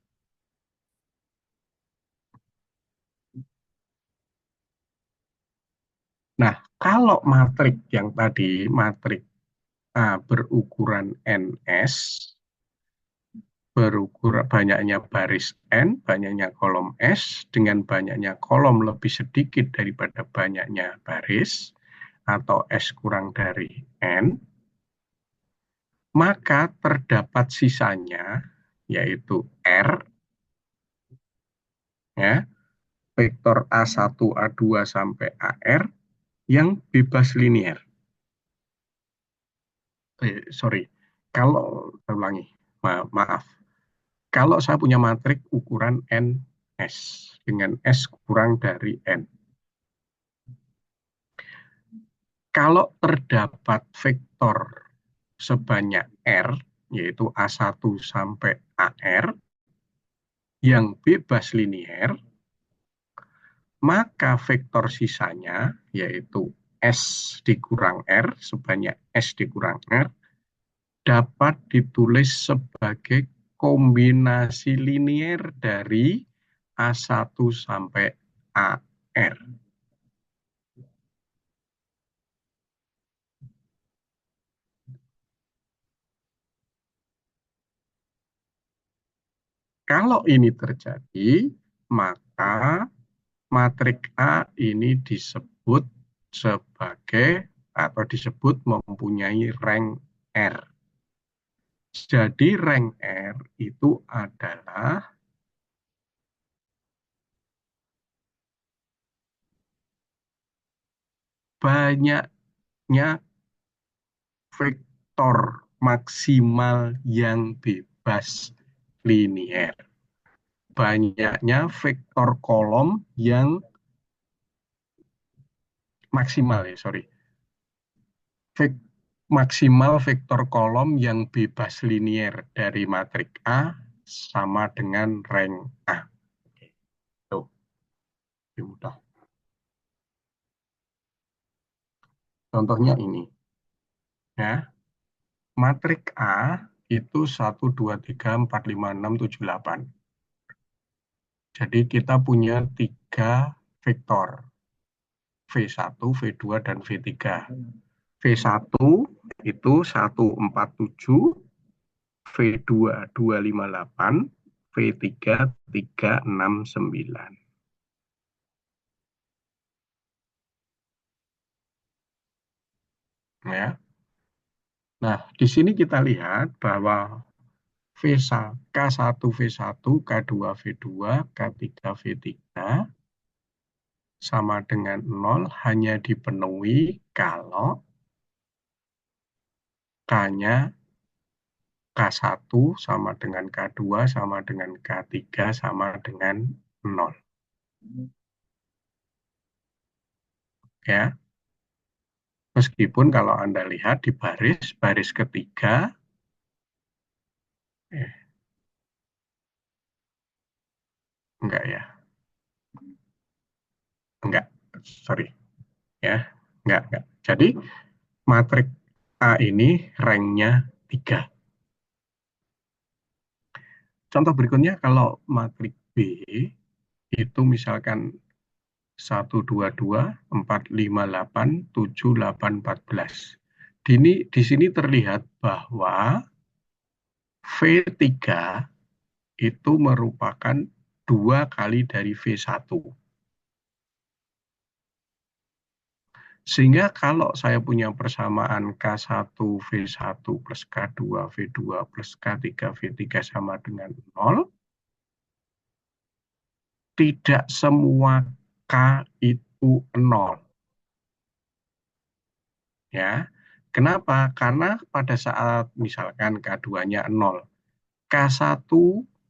Nah, kalau matrik yang tadi, matrik A berukuran NS, berukuran banyaknya baris N, banyaknya kolom S, dengan banyaknya kolom lebih sedikit daripada banyaknya baris, atau S kurang dari N, maka terdapat sisanya, yaitu R, ya, vektor A1, A2, sampai AR, yang bebas linier. Sorry, kalau, saya ulangi, maaf. Kalau saya punya matrik ukuran NS, dengan S kurang dari N. Kalau terdapat vektor sebanyak R, yaitu A1 sampai AR, yang bebas linier, maka vektor sisanya, yaitu S dikurang R, sebanyak S dikurang R, dapat ditulis sebagai kombinasi linier dari A1 sampai AR. Kalau ini terjadi, maka matrik A ini disebut sebagai atau disebut mempunyai rank R. Jadi rank R itu adalah banyaknya vektor maksimal yang bebas linier. Banyaknya vektor kolom yang maksimal, ya, sorry. Maksimal vektor kolom yang bebas linier dari matrik A sama dengan rank A. Tuh, lebih mudah. Contohnya ini. Ya. Matrik A itu 1, 2, 3, 4, 5, 6, 7, 8. Jadi kita punya 3 vektor. V1, V2, dan V3. V1 itu 147, V2 258, V3 369. Ya. Nah, di sini kita lihat bahwa V1, K1 V1, K2 V2, K3 V3 sama dengan 0 hanya dipenuhi kalau K-nya K1 sama dengan K2 sama dengan K3 sama dengan 0. Ya. Meskipun kalau Anda lihat di baris ketiga, enggak ya, enggak, sorry, ya, enggak. Jadi matrik A ini ranknya 3. Contoh berikutnya kalau matrik B itu misalkan 1, 2, 2, 4, 5, 8, 7, 8, 14. Di sini terlihat bahwa V3 itu merupakan 2 kali dari V1. Sehingga kalau saya punya persamaan K1 V1 plus K2 V2 plus K3 V3 sama dengan 0, tidak semua K itu 0. Ya. Kenapa? Karena pada saat misalkan K2-nya 0, K1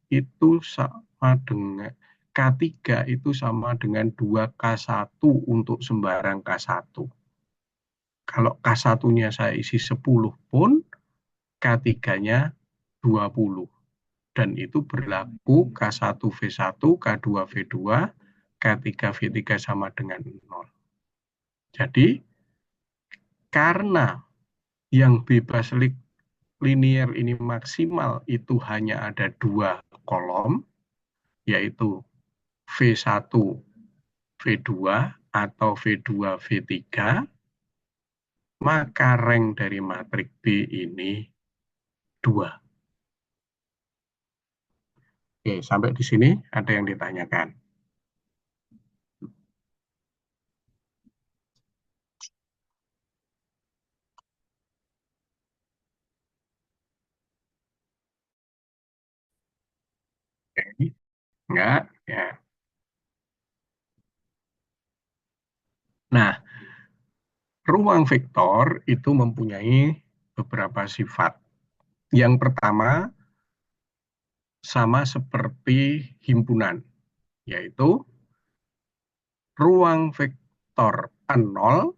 itu sama dengan K3 itu sama dengan 2K1 untuk sembarang K1. Kalau K1-nya saya isi 10 pun, K3-nya 20. Dan itu berlaku K1 V1, K2 V2, K3 V3 sama dengan 0. Jadi, karena yang bebas linier ini maksimal itu hanya ada 2 kolom, yaitu V1, V2, atau V2, V3, maka rank dari matrik B ini 2. Oke, sampai di sini ada yang ditanyakan. Oke, enggak? Ya. Nah, ruang vektor itu mempunyai beberapa sifat. Yang pertama, sama seperti himpunan, yaitu ruang vektor A0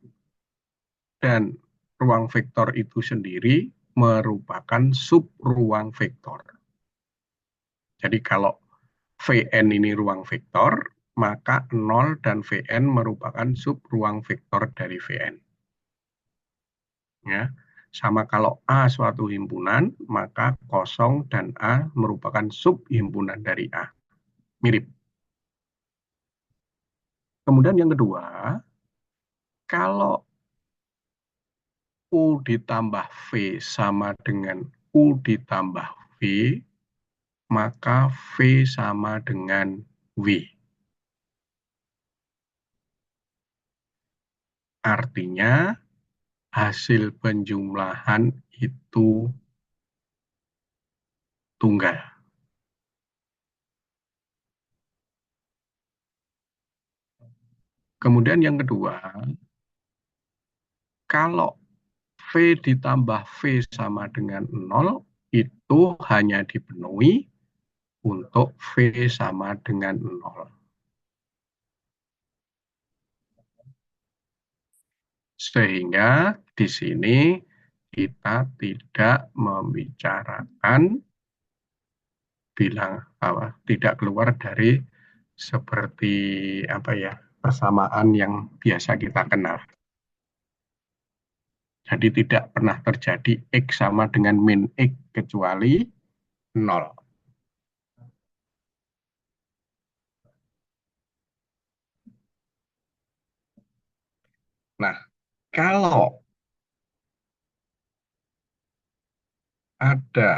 dan ruang vektor itu sendiri merupakan subruang vektor. Jadi kalau Vn ini ruang vektor, maka 0 dan Vn merupakan subruang vektor dari Vn. Ya. Sama kalau A suatu himpunan, maka 0 dan A merupakan subhimpunan dari A. Mirip. Kemudian yang kedua, kalau U ditambah V sama dengan U ditambah V, maka V sama dengan W. Artinya, hasil penjumlahan itu tunggal. Kemudian yang kedua, kalau V ditambah V sama dengan 0, itu hanya dipenuhi untuk V sama dengan 0. Sehingga di sini kita tidak membicarakan tidak keluar dari seperti persamaan yang biasa kita kenal. Jadi tidak pernah terjadi X sama dengan min X kecuali 0. Nah, kalau ada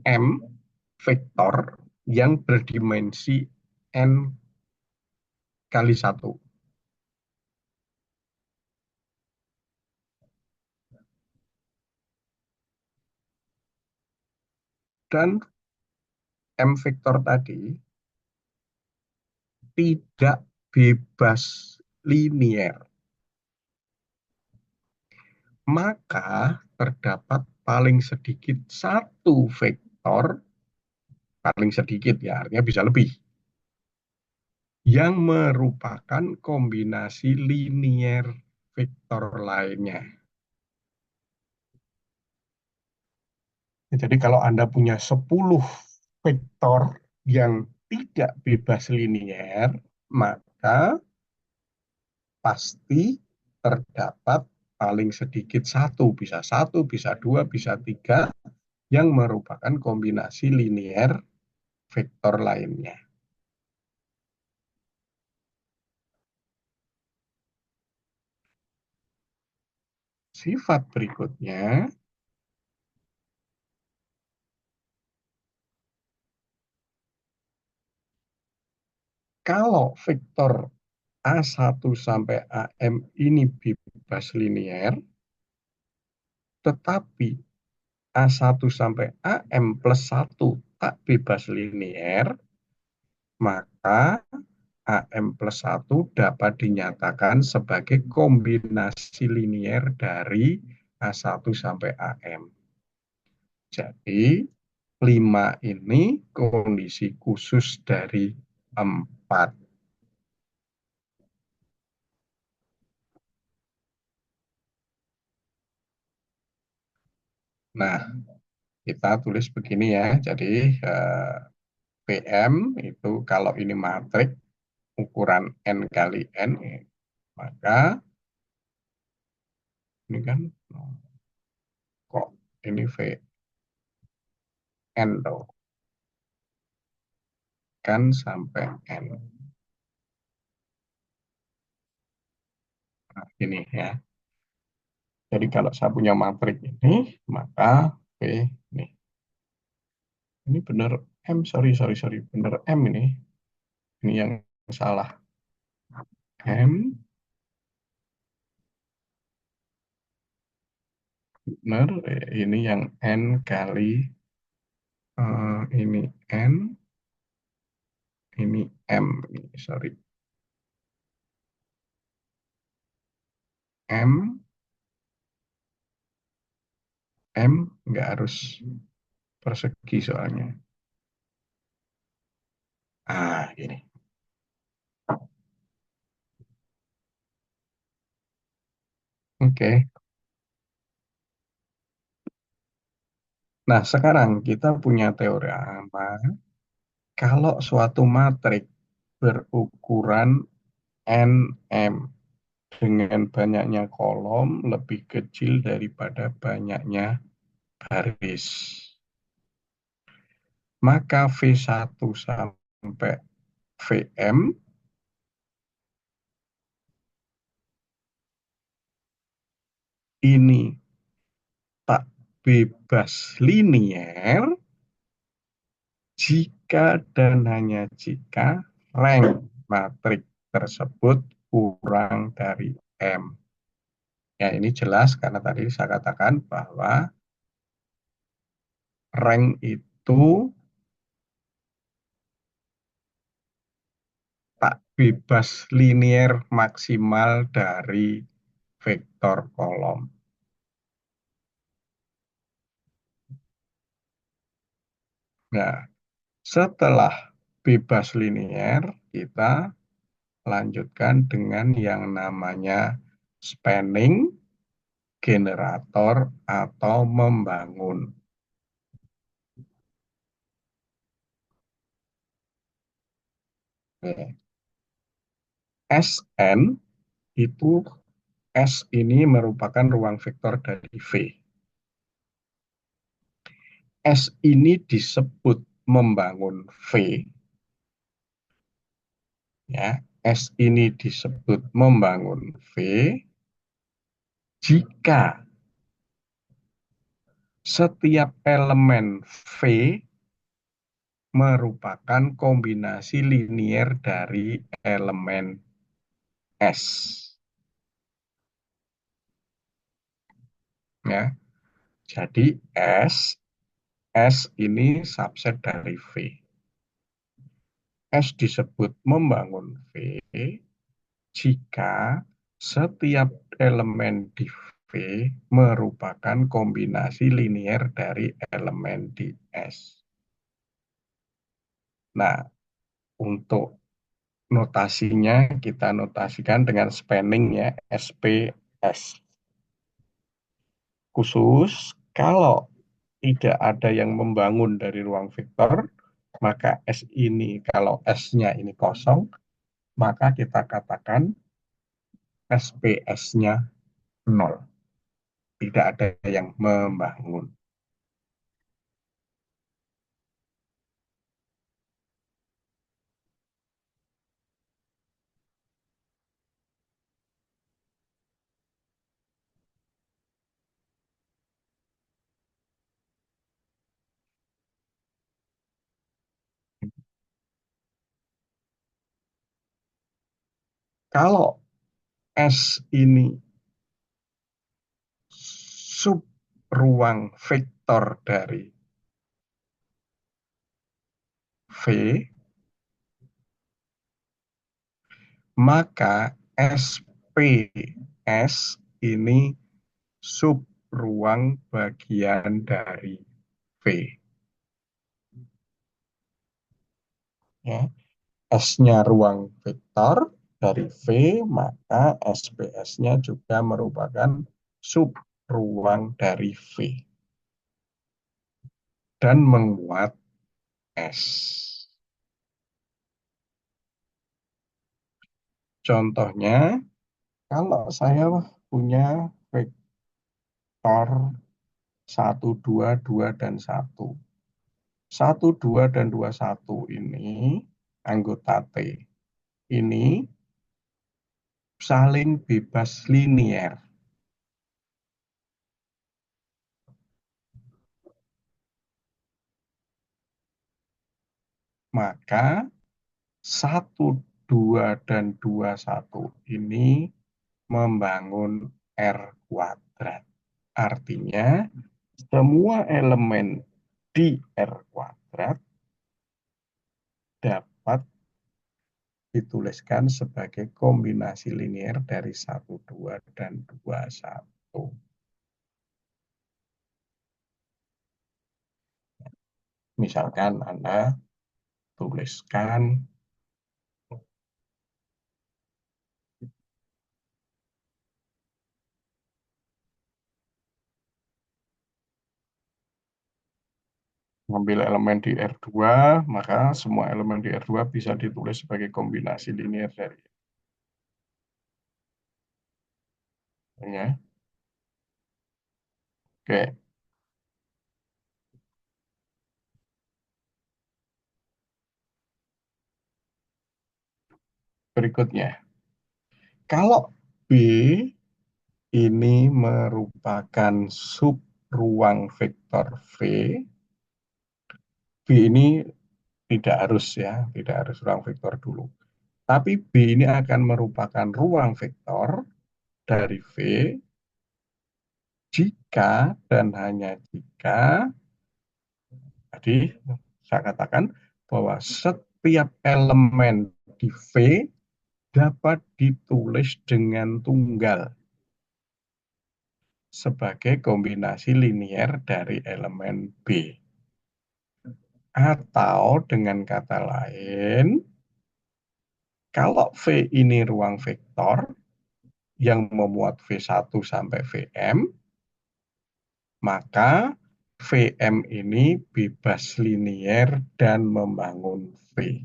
M vektor yang berdimensi N kali 1. Dan M vektor tadi tidak bebas linier. Maka terdapat paling sedikit satu vektor, paling sedikit ya, artinya bisa lebih, yang merupakan kombinasi linier vektor lainnya. Jadi kalau Anda punya 10 vektor yang tidak bebas linier, maka pasti terdapat paling sedikit satu, bisa dua, bisa tiga, yang merupakan kombinasi linier vektor lainnya. Sifat berikutnya, kalau vektor A1 sampai AM ini bebas linear, tetapi A1 sampai AM plus 1 tak bebas linear, maka AM plus 1 dapat dinyatakan sebagai kombinasi linear dari A1 sampai AM. Jadi, 5 ini kondisi khusus dari 4. Nah, kita tulis begini ya. Jadi, PM itu kalau ini matrik ukuran N kali N, maka ini kan kok ini VN loh, kan sampai N. Nah, ini ya. Jadi kalau saya punya matrik ini, maka V ini. Ini benar M, sorry. Benar M ini. Ini yang salah. M, benar. Ini yang N kali, ini N, ini M. Sorry. M nggak harus persegi soalnya. Ini. Oke. Nah, sekarang kita punya teorema kalau suatu matrik berukuran NM dengan banyaknya kolom lebih kecil daripada banyaknya baris, maka V1 sampai VM ini tak bebas linear jika dan hanya jika rank matrik tersebut kurang dari M. Ya, ini jelas karena tadi saya katakan bahwa rank itu tak bebas linear maksimal dari vektor kolom. Nah, setelah bebas linear, kita lanjutkan dengan yang namanya spanning, generator, atau membangun. Sn itu S ini merupakan ruang vektor dari V. S ini disebut membangun V. Ya, S ini disebut membangun V jika setiap elemen V merupakan kombinasi linier dari elemen S. Ya, jadi S ini subset dari V. S disebut membangun V jika setiap elemen di V merupakan kombinasi linier dari elemen di S. Nah, untuk notasinya kita notasikan dengan spanning ya, SPS. Khusus kalau tidak ada yang membangun dari ruang vektor, maka S ini kalau S-nya ini kosong, maka kita katakan SPS-nya 0. Tidak ada yang membangun. Kalau S ini sub ruang vektor dari V, maka SPS ini sub ruang bagian dari V. Ya. S-nya ruang vektor dari V, maka SPS-nya juga merupakan sub ruang dari V dan menguat S. Contohnya, kalau saya punya vektor 1, 2, 2, dan 1. 1, 2, dan 2, 1 ini anggota T. Ini saling bebas linier. Maka 1, 2, dan 2, 1 ini membangun R kuadrat. Artinya, semua elemen di R kuadrat dapat dituliskan sebagai kombinasi linier dari 1, 2, dan 2, 1. Misalkan Anda tuliskan mengambil elemen di R2, maka semua elemen di R2 bisa ditulis sebagai kombinasi linier dari ya. Oke, berikutnya. Kalau B ini merupakan sub ruang vektor V, B ini tidak harus ya, tidak harus ruang vektor dulu. Tapi B ini akan merupakan ruang vektor dari V jika dan hanya jika tadi saya katakan bahwa setiap elemen di V dapat ditulis dengan tunggal sebagai kombinasi linier dari elemen B. Atau dengan kata lain, kalau V ini ruang vektor yang memuat V1 sampai Vm, maka Vm ini bebas linier dan membangun V.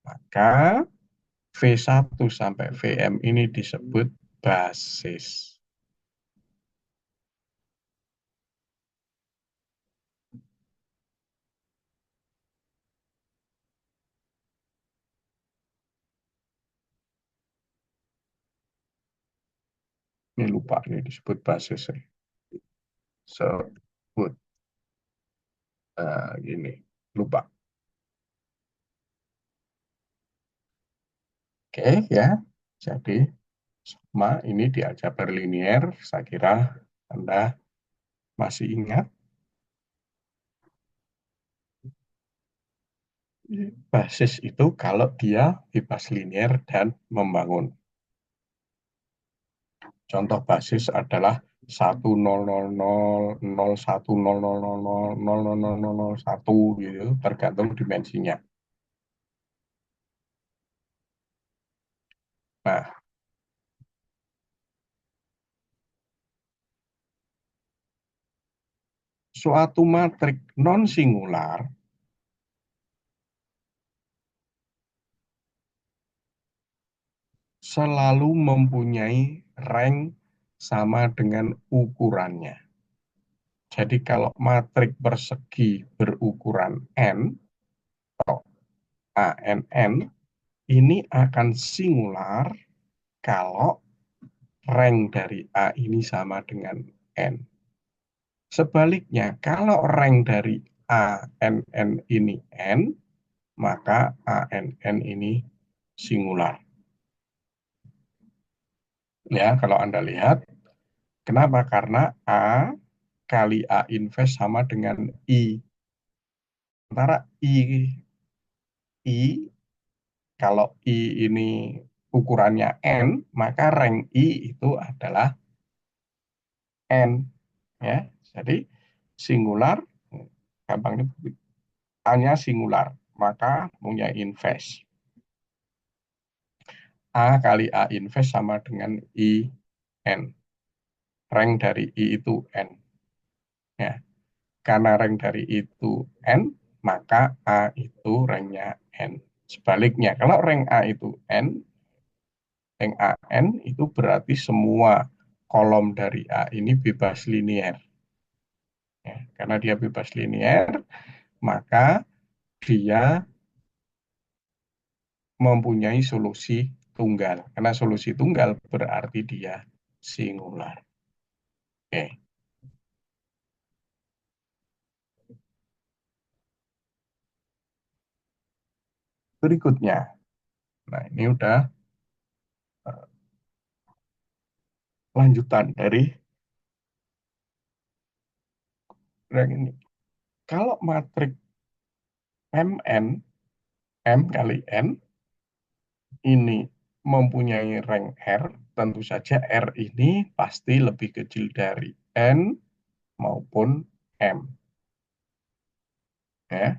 Maka V1 sampai Vm ini disebut basis. Ini lupa, ini disebut basis. Sebut gini, lupa. Oke ya, jadi ini di aljabar linier, saya kira Anda masih ingat. Basis itu kalau dia bebas linier dan membangun. Contoh basis adalah 1,000,0,1,000,000,000,000,000,000,1 gitu, tergantung dimensinya. Nah, suatu matrik non-singular selalu mempunyai rank sama dengan ukurannya. Jadi kalau matrik persegi berukuran n atau ANN ini akan singular kalau rank dari A ini sama dengan n. Sebaliknya, kalau rank dari ANN ini n, maka ANN ini singular. Ya, kalau Anda lihat, kenapa? Karena A kali A invest sama dengan I. Sementara I kalau I ini ukurannya N, maka rank I itu adalah N. Ya, jadi singular, gampangnya A-nya singular, maka punya invest. A kali A invest sama dengan I N. Rank dari I itu N. Ya, karena rank dari I itu N, maka A itu ranknya N. Sebaliknya, kalau rank A itu N, rank AN itu berarti semua kolom dari A ini bebas linier. Ya, karena dia bebas linier, maka dia mempunyai solusi tunggal. Karena solusi tunggal berarti dia singular. Oke, berikutnya. Nah, ini udah lanjutan dari yang ini. Kalau matrik MN, M kali N, ini mempunyai rank R, tentu saja R ini pasti lebih kecil dari N maupun M. Ya,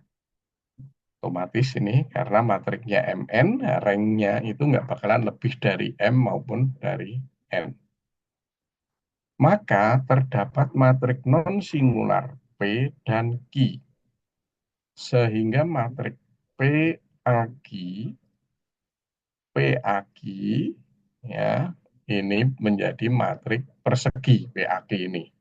otomatis ini karena matriknya Mn, ranknya itu nggak bakalan lebih dari M maupun dari N. Maka terdapat matrik non-singular P dan Q. Sehingga matrik PAQ, PAQ ya, ini menjadi matrik persegi PAQ ini.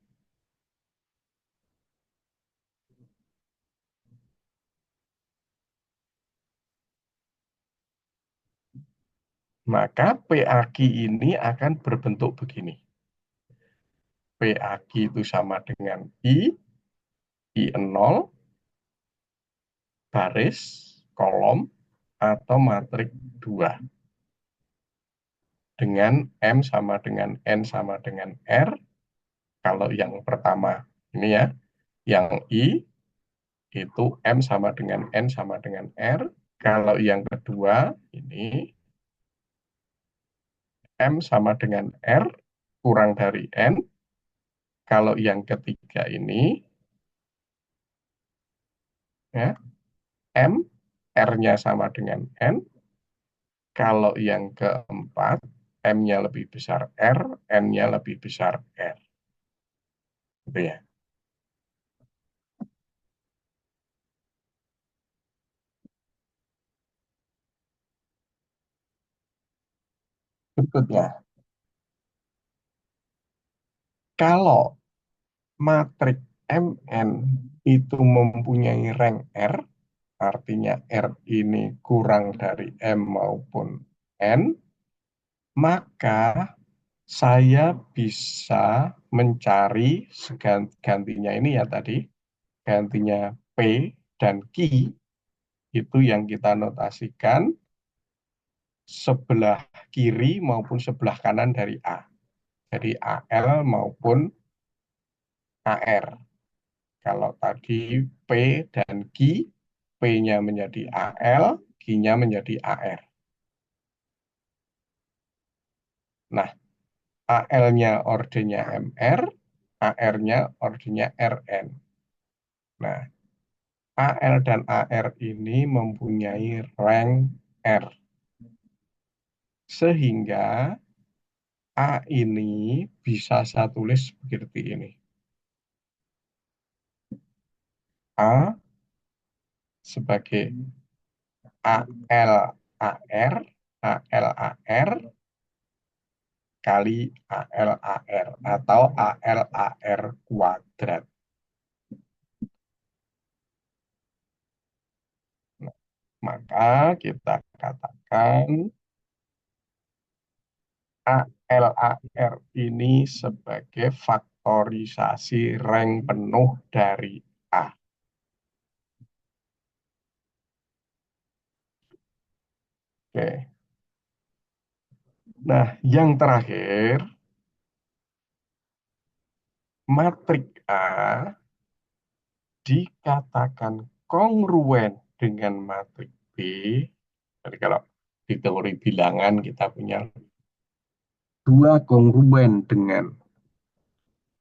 Maka PAQ ini akan berbentuk begini. PAQ itu sama dengan I0, baris, kolom, atau matrik 2. Dengan M sama dengan N sama dengan R. Kalau yang pertama ini ya, yang I itu M sama dengan N sama dengan R. Kalau yang kedua ini M sama dengan R kurang dari N. Kalau yang ketiga ini ya, M R-nya sama dengan N. Kalau yang keempat M-nya lebih besar R, N-nya lebih besar R. Gitu ya. Berikutnya, kalau matrik Mn itu mempunyai rank R, artinya R ini kurang dari M maupun N, maka saya bisa mencari gantinya ini ya tadi, gantinya P dan Q, itu yang kita notasikan sebelah kiri maupun sebelah kanan dari A. Jadi AL maupun AR. Kalau tadi P dan Q, P-nya menjadi AL, Q-nya menjadi AR. Nah, AL-nya ordernya MR, AR-nya ordernya RN. Nah, AL dan AR ini mempunyai rank R. Sehingga A ini bisa saya tulis seperti ini. A sebagai AL AR, AL AR kali AL AR atau AL AR kuadrat. Nah, maka kita katakan AL AR ini sebagai faktorisasi rank penuh dari A. Oke. Nah, yang terakhir, matrik A dikatakan kongruen dengan matrik B. Jadi kalau di teori bilangan kita punya dua kongruen dengan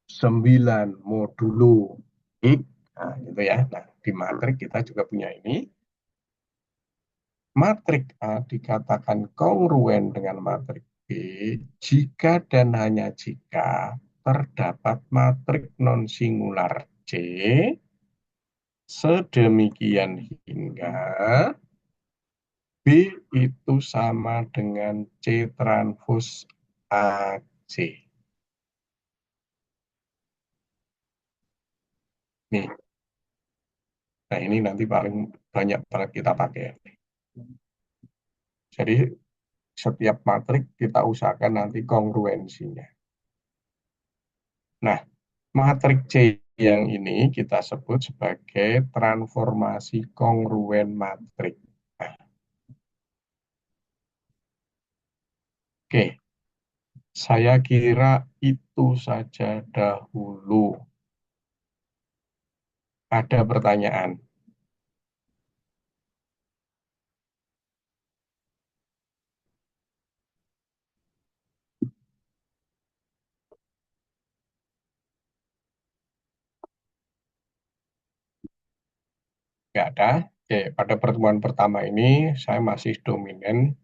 9 modulo X. Nah, gitu ya. Nah, di matrik kita juga punya ini. Matrik A dikatakan kongruen dengan matrik B jika dan hanya jika terdapat matrik non-singular C sedemikian hingga B itu sama dengan C transpos AC. Nih, nah ini nanti paling banyak banget kita pakai. Jadi setiap matrik kita usahakan nanti kongruensinya. Nah, matrik C yang ini kita sebut sebagai transformasi kongruen matrik. Nah, oke, saya kira itu saja dahulu. Ada pertanyaan? Nggak ada? Oke, pada pertemuan pertama ini saya masih dominan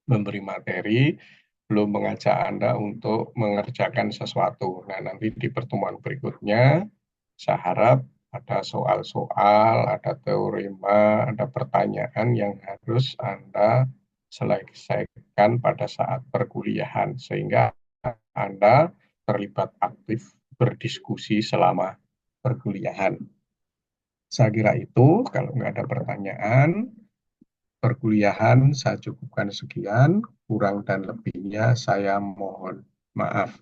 memberi materi, belum mengajak Anda untuk mengerjakan sesuatu. Nah, nanti di pertemuan berikutnya, saya harap ada soal-soal, ada teorema, ada pertanyaan yang harus Anda selesaikan pada saat perkuliahan, sehingga Anda terlibat aktif berdiskusi selama perkuliahan. Saya kira itu, kalau nggak ada pertanyaan, perkuliahan saya cukupkan sekian, kurang dan lebihnya saya mohon maaf.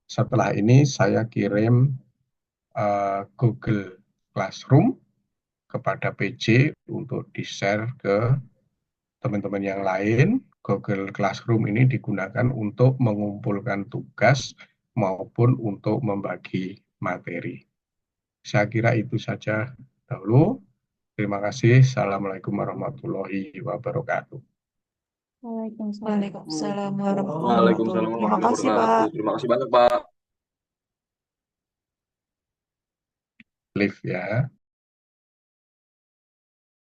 Setelah ini saya kirim Google Classroom kepada PJ untuk di-share ke teman-teman yang lain. Google Classroom ini digunakan untuk mengumpulkan tugas maupun untuk membagi materi. Saya kira itu saja dahulu. Terima kasih. Assalamualaikum warahmatullahi wabarakatuh.
Waalaikumsalam.
Waalaikumsalam warahmatullahi
Waalaikumsalam
wabarakatuh. Terima
warahmatullahi
kasih, Pak.
wabarakatuh. Terima kasih banyak, Pak.
Live ya.